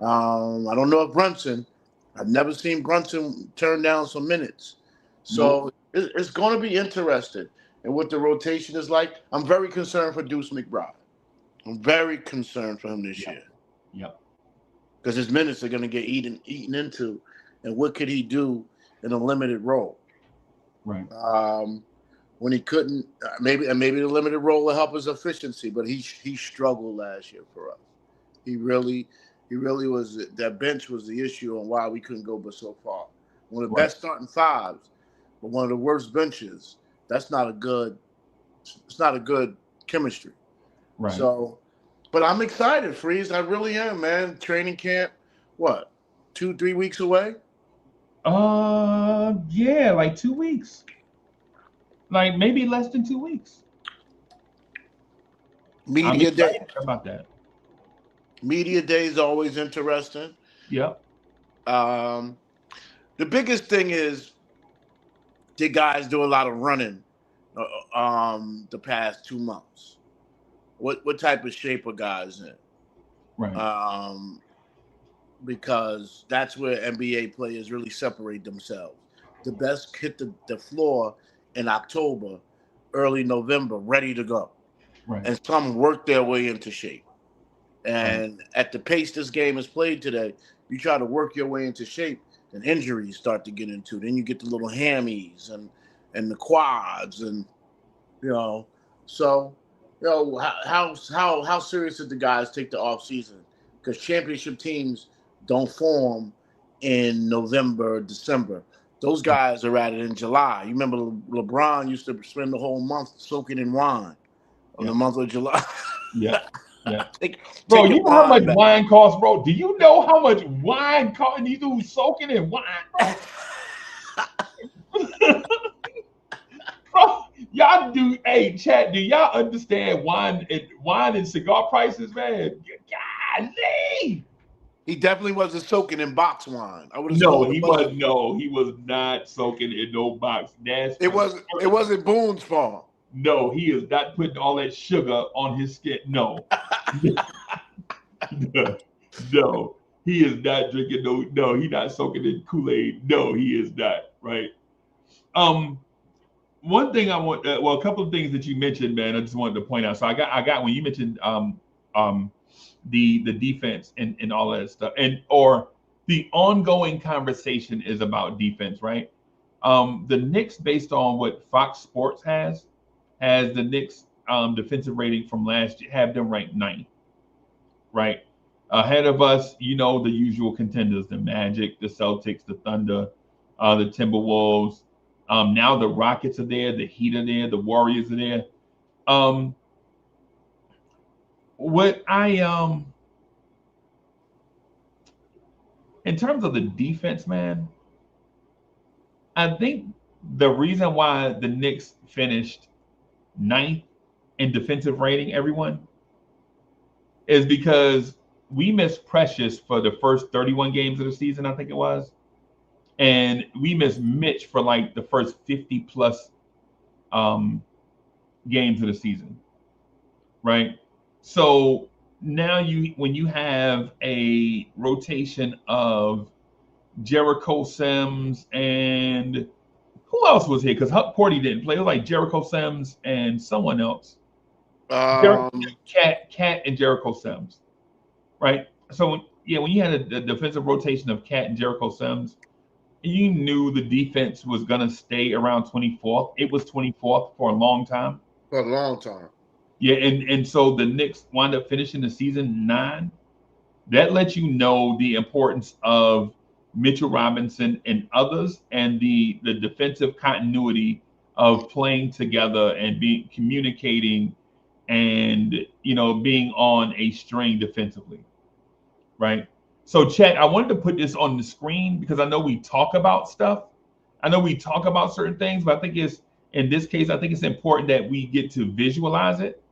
I don't know if I've never seen Brunson turn down some minutes. So it's going to be interesting. And what the rotation is like, I'm very concerned for Deuce McBride. I'm very concerned for him this year. Yep. Because his minutes are going to get eaten into, and what could he do in a limited role? Right. When he couldn't, maybe the limited role will help his efficiency, but he struggled last year for us. He really was. That bench was the issue on why we couldn't go but so far. One of the best starting fives, but one of the worst benches. It's not a good chemistry. Right. So, but I'm excited, Freeze. I really am, man. Training camp, what, 2-3 weeks away? Yeah, like 2 weeks. Like maybe less than 2 weeks. Media day. About that. Media day is always interesting. Yep. The biggest thing is the guys do a lot of running the past 2 months. What type of shape are guys in? Right. Because that's where NBA players really separate themselves. The best hit the floor in October, early November, ready to go. Right. And some work their way into shape. And at the pace this game is played today, you try to work your way into shape, and injuries start to get into. Then you get the little hammies and the quads, and so how serious did the guys take the off season? Because championship teams don't form in November or December. Those guys are at it in July. You remember LeBron used to spend the whole month soaking in wine in the month of July. Yeah. Bro, you know how much wine costs, bro? Do you know how much wine costs? And you do soaking in wine, bro? Bro, y'all do. Hey, chat. Do y'all understand wine and cigar prices, man? Golly. He definitely wasn't soaking in box wine. No, he was. No, he was not soaking in no box. It wasn't Boone's fault. No, he is not putting all that sugar on his skin. No. No, he is not drinking no, he's not soaking in Kool-Aid. No, he is not, right? One thing I want, a couple of things that you mentioned, man, I just wanted to point out. So I got when you mentioned the defense and all that stuff, or the ongoing conversation is about defense, right? The Knicks, based on what Fox Sports has the Knicks defensive rating from last year, have them ranked 9th, right? Ahead of us, the usual contenders, the Magic, the Celtics, the Thunder, the Timberwolves. Now the Rockets are there, the Heat are there, the Warriors are there. In terms of the defense, man, I think the reason why the Knicks finished 9th in defensive rating, everyone, is because we missed Precious for the first 31 games of the season, I think it was. And we missed Mitch for like the first 50 plus games of the season, right? So now when you have a rotation of Jericho Sims and who else was here? Because Huck Porty didn't play. It was like Jericho Sims and someone else. Cat and Jericho Sims, right? So when you had a defensive rotation of Cat and Jericho Sims, you knew the defense was gonna stay around 24th. It was 24th for a long time. For a long time. Yeah, and so the Knicks wound up finishing the season 9. That lets you know the importance of Mitchell Robinson and others, and the defensive continuity of playing together and being communicating, and being on a string defensively, right? So, Chet, I wanted to put this on the screen because I know we talk about stuff. I know we talk about certain things, but I think in this case, I think it's important that we get to visualize it.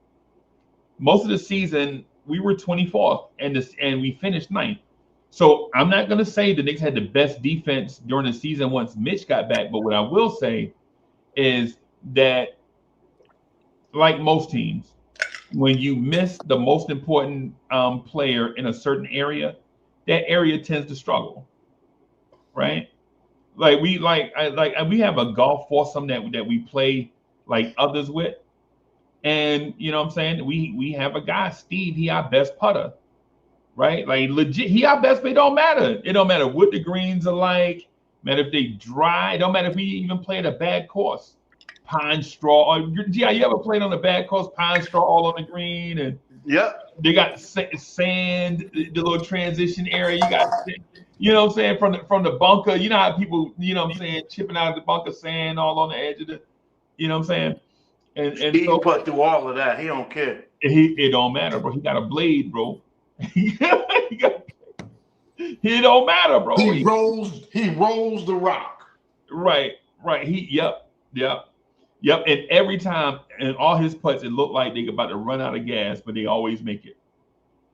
Most of the season, we were 24th, and we finished 9th. So I'm not going to say the Knicks had the best defense during the season once Mitch got back, but what I will say is that, like most teams, when you miss the most important player in a certain area, that area tends to struggle, right? Like we have a golf foursome that we play like others with, and you know what I'm saying, we have a guy, Steve, he our best putter, right? Like legit, he our best, but it don't matter. It don't matter what the greens are like, matter if they dry, it don't matter if we even play at a bad course. Pine straw, or you ever played on a bad course, pine straw all on the green, and they got sand, the little transition area. You got, you know what I'm saying, from the bunker. You know how people, you know what I'm saying, chipping out of the bunker, sand all on the edge of the, you know what I'm saying. And he so, put through all of that. He don't care. It don't matter, bro. He got a blade, bro. It don't matter, bro. He rolls the rock. Right. Yep. And every time, and all his putts, it looked like they about to run out of gas, but they always make it.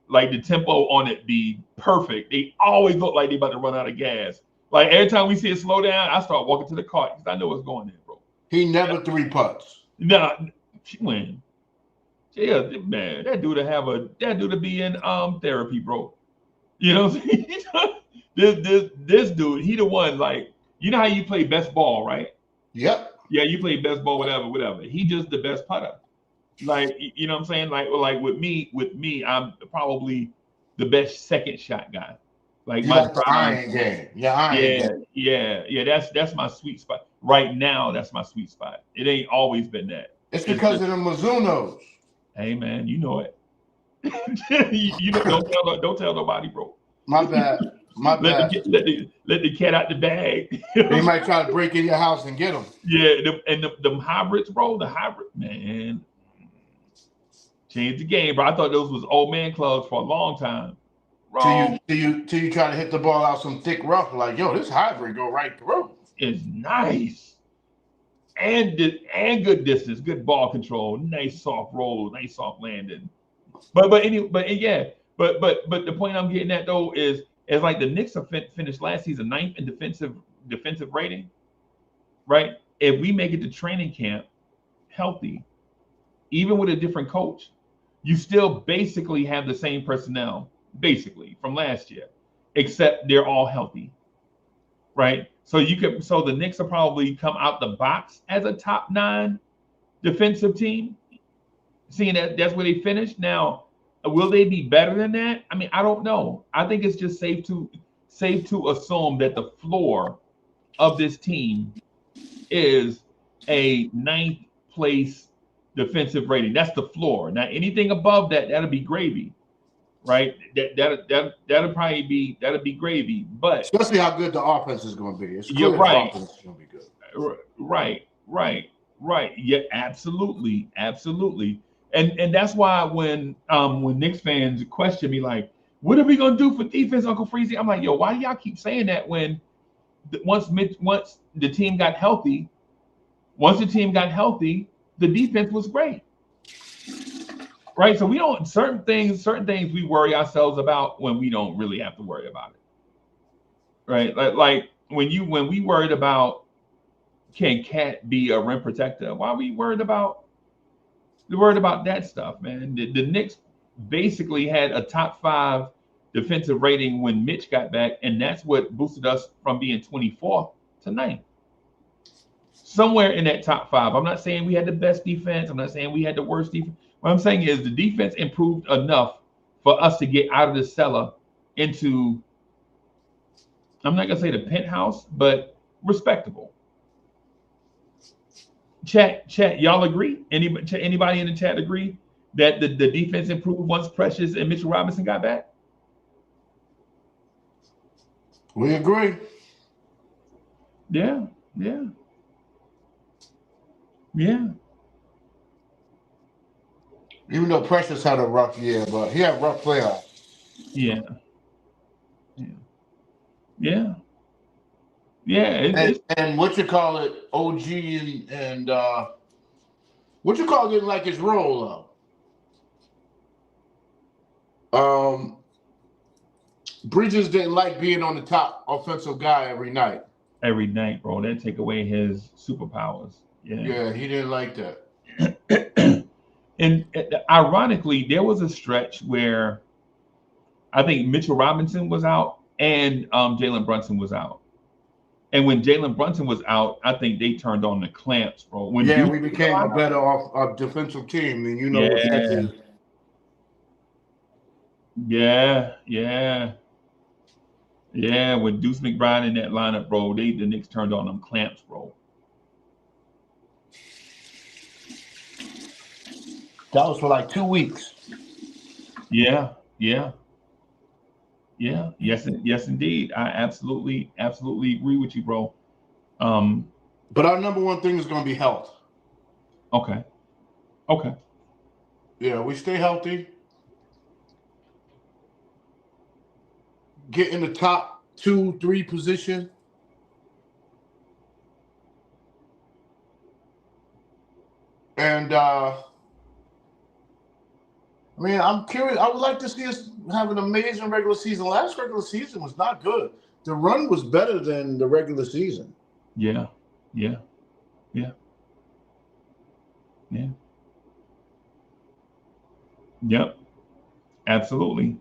Like the tempo on it be perfect. They always look like they about to run out of gas. Like every time we see it slow down, I start walking to the cart because I know what's going there, bro. He never 3 putts. Nah, when? Yeah, man, that dude to be in therapy, bro. You know what I'm saying? this dude, he the one, like, you know how you play best ball, right? Yep. Yeah, you play best ball, whatever. He just the best putter. Like, you know what I'm saying? Like with me, I'm probably the best second shot guy. Like you like the iron game. Yeah. That's my sweet spot. Right now, that's my sweet spot. It ain't always been that. It's because of the Mizunos. Hey man, you know it. you know, don't tell nobody, bro. My bad. Let the cat out the bag. They might try to break in your house and get them. Yeah, them hybrids, bro. The hybrid, man, changed the game, bro. I thought those was old man clubs for a long time. Till you try to hit the ball out some thick rough, like, yo, this hybrid go right through. It's nice. And good distance, good ball control, nice soft roll, nice soft landing. But the point I'm getting at though is like the Knicks have finished last season 9th in defensive rating, right? If we make it to training camp healthy, even with a different coach, you still basically have the same personnel, basically from last year, except they're all healthy, right? So the Knicks will probably come out the box as a top 9 defensive team, seeing that's where they finished. Now, will they be better than that? I mean, I don't know. I think it's just safe to assume that the floor of this team is a 9th place defensive rating. That's the floor. Now, anything above that, that'll be gravy, right? That'll be gravy. But especially how good the offense is going to be. You're right. The offense is going to be good. Right. Yeah, absolutely. And that's why when Knicks fans question me like, what are we gonna do for defense, Uncle Freezy? I'm like, yo, why do y'all keep saying that when once the team got healthy, the defense was great, right? So we don't certain things we worry ourselves about when we don't really have to worry about it, right? Like when we worried about can Cat be a rim protector? Why are we worried about that stuff, man? The Knicks basically had a top 5 defensive rating when Mitch got back, and that's what boosted us from being 24th to 9th. Somewhere in that top 5. I'm not saying we had the best defense. I'm not saying we had the worst defense. What I'm saying is the defense improved enough for us to get out of the cellar into, I'm not gonna say the penthouse, but respectable. Chat, y'all agree? Anybody in the chat agree that the defense improved once Precious and Mitchell Robinson got back? We agree. Yeah. Even though Precious had a rough year, but he had rough playoffs. Yeah. And what you call it, OG and what you call it, like his role though. Bridges didn't like being on the top offensive guy every night. Every night, bro. That take away his superpowers. Yeah, he didn't like that. And ironically, there was a stretch where I think Mitchell Robinson was out and Jalen Brunson was out. And when Jalen Brunson was out, I think they turned on the clamps, bro. We became a better defensive team, and you know what that is. Yeah. With Deuce McBride in that lineup, bro, the Knicks turned on them clamps, bro. That was for like 2 weeks. Yeah. Yes, indeed. I absolutely agree with you, bro. But our number one thing is going to be health. Okay. Yeah, we stay healthy. Get in the top 2-3 position. And I mean, I'm curious. I would like to see us have an amazing regular season. Last regular season was not good. The run was better than the regular season. Yeah. Yep. Absolutely.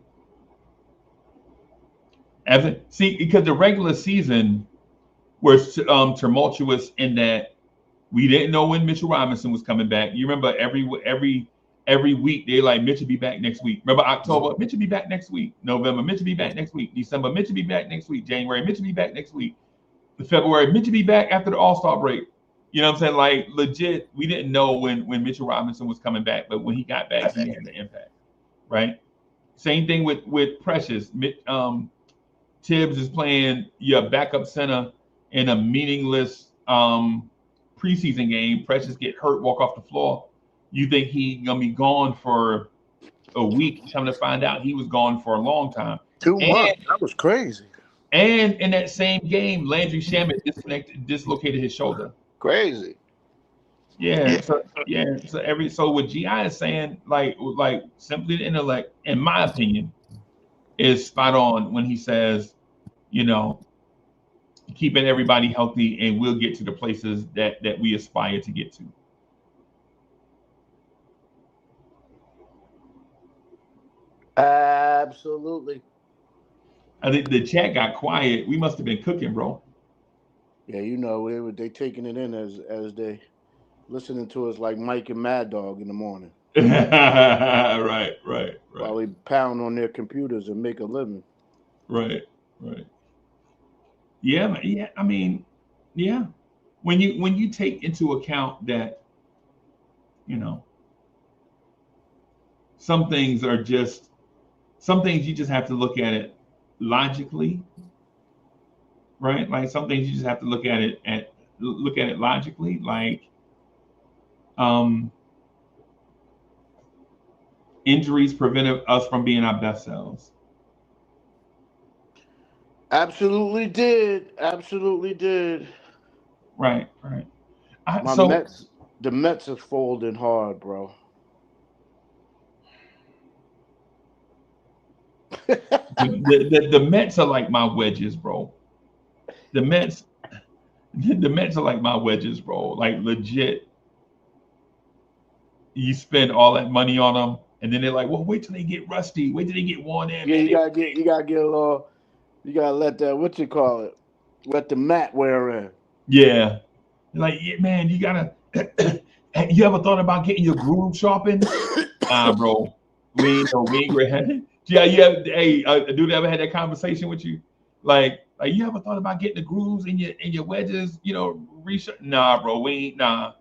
See, because the regular season was tumultuous in that we didn't know when Mitchell Robinson was coming back. You remember every week they're like, Mitch will be back next week. Remember October, Mitch will be back next week. November, Mitch will be back next week. December, Mitch will be back next week. January, Mitch will be back next week. February, Mitch will be back after the All-Star break. You know what I'm saying? Like, legit, we didn't know when Mitchell Robinson was coming back, but when he got back, he had the impact, right? Same thing with Precious. Tibbs is playing your backup center in a meaningless preseason game. Precious get hurt, walk off the floor. You think he gonna be gone for a week? Come to find out, he was gone for a long time. 2 months. That was crazy. And in that same game, Landry Shamet dislocated his shoulder. Crazy. Yeah. So what GI is saying, like simply the intellect, in my opinion, is spot on when he says, you know, keeping everybody healthy and we'll get to the places that we aspire to get to. Absolutely. I think the chat got quiet. We must have been cooking, bro. Yeah, you know, they taking it in as they listening to us like Mike and Mad Dog in the morning. Right. While we pound on their computers and make a living. Right. Yeah. I mean, yeah. When you take into account that, you know, some things you just have to look at it logically, right? Like some things you just have to look at it logically, like injuries prevented us from being our best selves. Absolutely did. Right. The Mets are folding hard, bro. the Mets are like my wedges, bro. The Mets are like my wedges, bro. Like legit. You spend all that money on them, And then they're like, well, wait till they get rusty. Wait till they get worn in. Yeah, Man. you gotta get a little. You gotta let that. What you call it? Let the mat wear in. Yeah. Like, yeah, man, you gotta. You ever thought about getting your groove sharpened? Nah, bro. We ain't great. Yeah, yeah. Hey, dude, ever had that conversation with you? Like you ever thought about getting the grooves in your wedges? You know, Nah, bro. We ain't. Nah,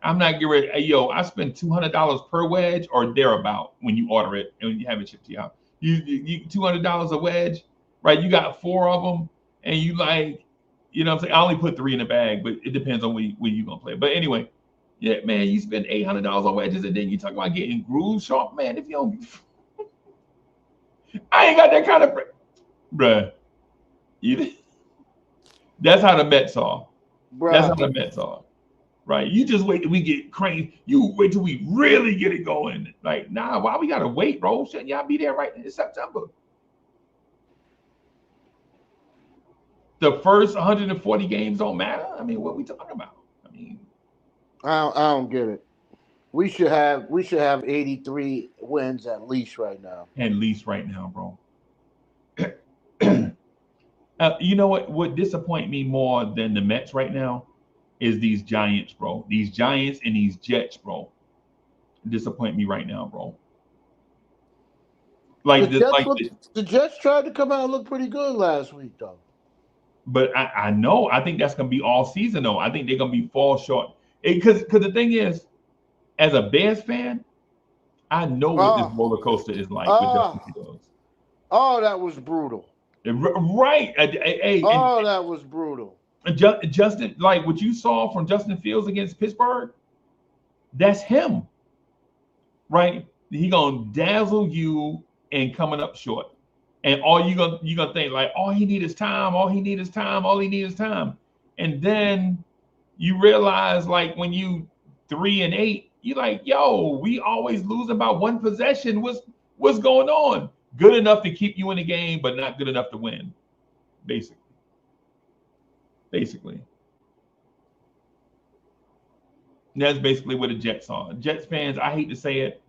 I'm not getting ready. Hey, yo, I spend $200 per wedge or thereabout when you order it and when you have it shipped to you. You $200 a wedge, right? You got 4 of them, and you like, you know what I'm saying? I only put 3 in the bag, but it depends on when you gonna play. But anyway, yeah, man, you spend $800 on wedges, and then you talk about getting groove sharp, man. If you don't, I ain't got that kind of, bruh. You, that's how the Mets are. That's how Bruh. the Mets are, right? You just wait till we get crazy. You wait till we really get it going. Like, nah, why we gotta wait, bro? Shouldn't y'all be there right in September? The first 140 games don't matter. I mean, what we talking about? I mean, I don't get it. We should have 83 wins at least right now. at least right now, bro. You know what? What disappoint me more than the Mets right now is these Giants, bro. These Giants and these Jets, bro. Disappoint me right now, bro. The Like the Jets like looked, the, the Jets tried to come out and look pretty good last week though. but I know I think that's gonna be all season though. I think they're gonna be fall short. Because the thing is, as a Bears fan, I know what this Oh, roller coaster is like with Justin oh, Fields. oh, that was brutal. Right. Hey, Oh, that was brutal. and Justin, like what you saw from Justin Fields against Pittsburgh, that's him, right? He gonna dazzle you and coming up short. And all you gonna think like, all he need is time, all he need is time, all he need is time. And then you realize like when you 3-8, you like, yo, we always lose about one possession. What's going on? Good enough to keep you in the game, but not good enough to win, basically. Basically. And that's basically what the Jets are. Jets fans, I hate to say it,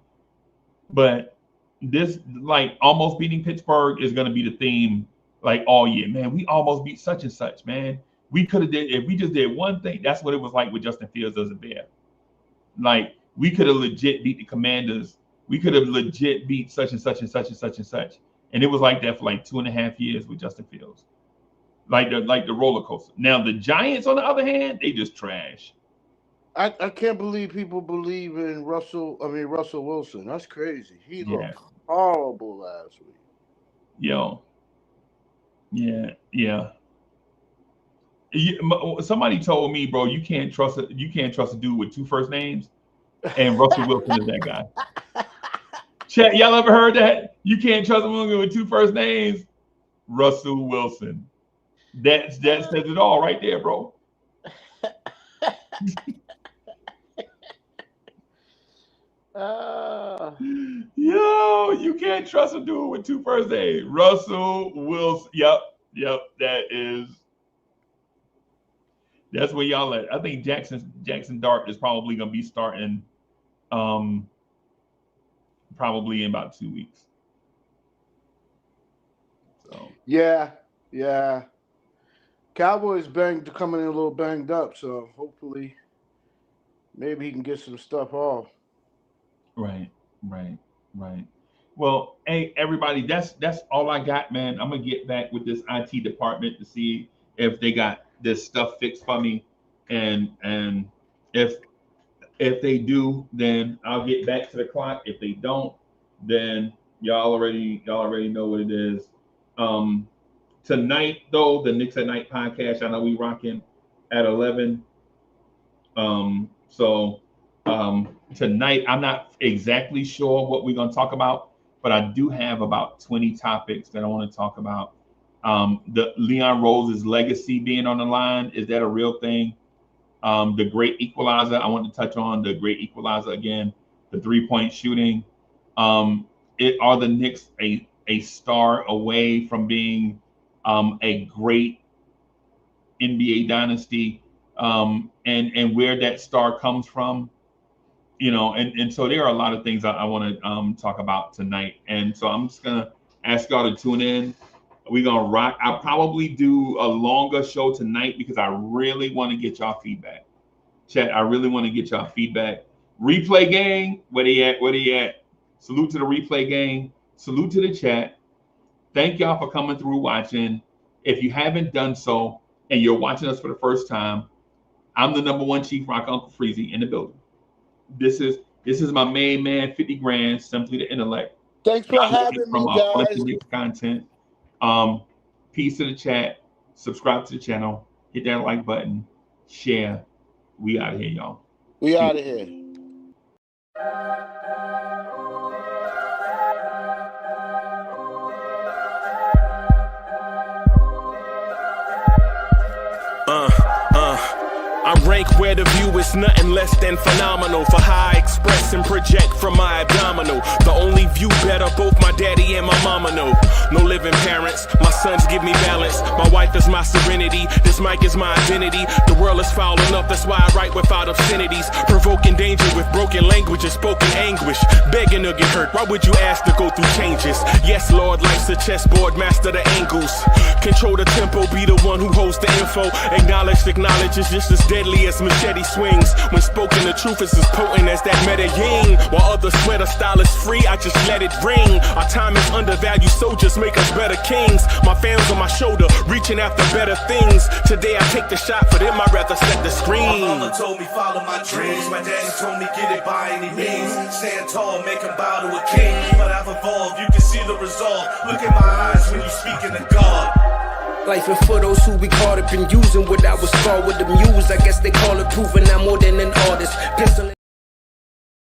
but this like almost beating Pittsburgh is gonna be the theme like all year. Man, we almost beat such and such, man. We could have did if we just did one thing. That's what it was like with Justin Fields as a Bear. Like we could have legit beat the Commanders. We could have legit beat such and such and such and such and such. And it was like that for like 2.5 years with Justin Fields. Like the roller coaster. Now the Giants, on the other hand, they just trash. I can't believe people believe in Russell Wilson. That's crazy. He Yeah. looked horrible last week. Yo. Yeah. Yeah. Somebody told me, bro, you can't trust a dude with 2 first names, and Russell Wilson is that guy. Chat, y'all ever heard that? You can't trust a woman with 2 first names. Russell Wilson. That says it all right there, bro. Yo, you can't trust a dude with 2 first names. Russell Wilson. Yep. That's where y'all at. I think Jackson Dart is probably gonna be starting probably in about 2 weeks. So Yeah. Cowboys coming in a little banged up, so hopefully maybe he can get some stuff off. Right. Well, hey everybody, that's all I got, man. I'm gonna get back with this IT department to see if they got this stuff fixed for me, and if they do, then I'll get back to the clock. If they don't, then y'all already know what it is. Tonight though, the Knicks at Night podcast, I know we rocking at 11. So tonight I'm not exactly sure what we're gonna talk about, but I do have about 20 topics that I want to talk about. The Leon Rose's legacy being on the line, is that a real thing? The great equalizer, I want to touch on the great equalizer again, the 3-point shooting. Are the Knicks a star away from being a great NBA dynasty, and where that star comes from? you know, and so there are a lot of things I want to talk about tonight. And so I'm just gonna ask y'all to tune in. We're gonna rock. I'll probably do a longer show tonight because I really want to get y'all feedback. Chat, I really want to get y'all feedback. Replay gang, where they at? Where they at? Salute to the replay gang. Salute to the chat. Thank y'all for coming through watching. If you haven't done so and you're watching us for the first time, I'm the #1 Chief Rock Uncle Freezy in the building. This is my main man, 50 grand, simply the intellect. Thanks for having me, guys. Content. Peace to the chat. Subscribe to the channel. Hit that like button. Share. We out of here, y'all. We out of here. I rank where the view is nothing less than phenomenal. For how I express and project from my abdominal. The only view better, both my daddy and my mama know. No living parents, my sons give me balance. My wife is my serenity, this mic is my identity. The world is foul enough, that's why I write without obscenities. Provoking danger with broken language and spoken anguish. Begging to get hurt, why would you ask to go through changes? Yes, Lord, life's a chessboard, master the angles. Control the tempo, be the one who holds the info. Acknowledge is just as deadly as machete swings. When spoken, the truth is as potent as that Medellin. While others swear the style is free, I just let it ring. Our time is undervalued, soldiers make us better kings. My fans on my shoulder, reaching after better things. Today I take the shot, for them I'd rather set the screen. My mama told me follow my dreams. My daddy told me get it by any means. Stand tall, make him bow to a king. But I've evolved, you can see the resolve. Look in my eyes when you speaking to God. Life and for those who we caught up in using what I was scarred with the muse. I guess they call it proving I'm more than an artist.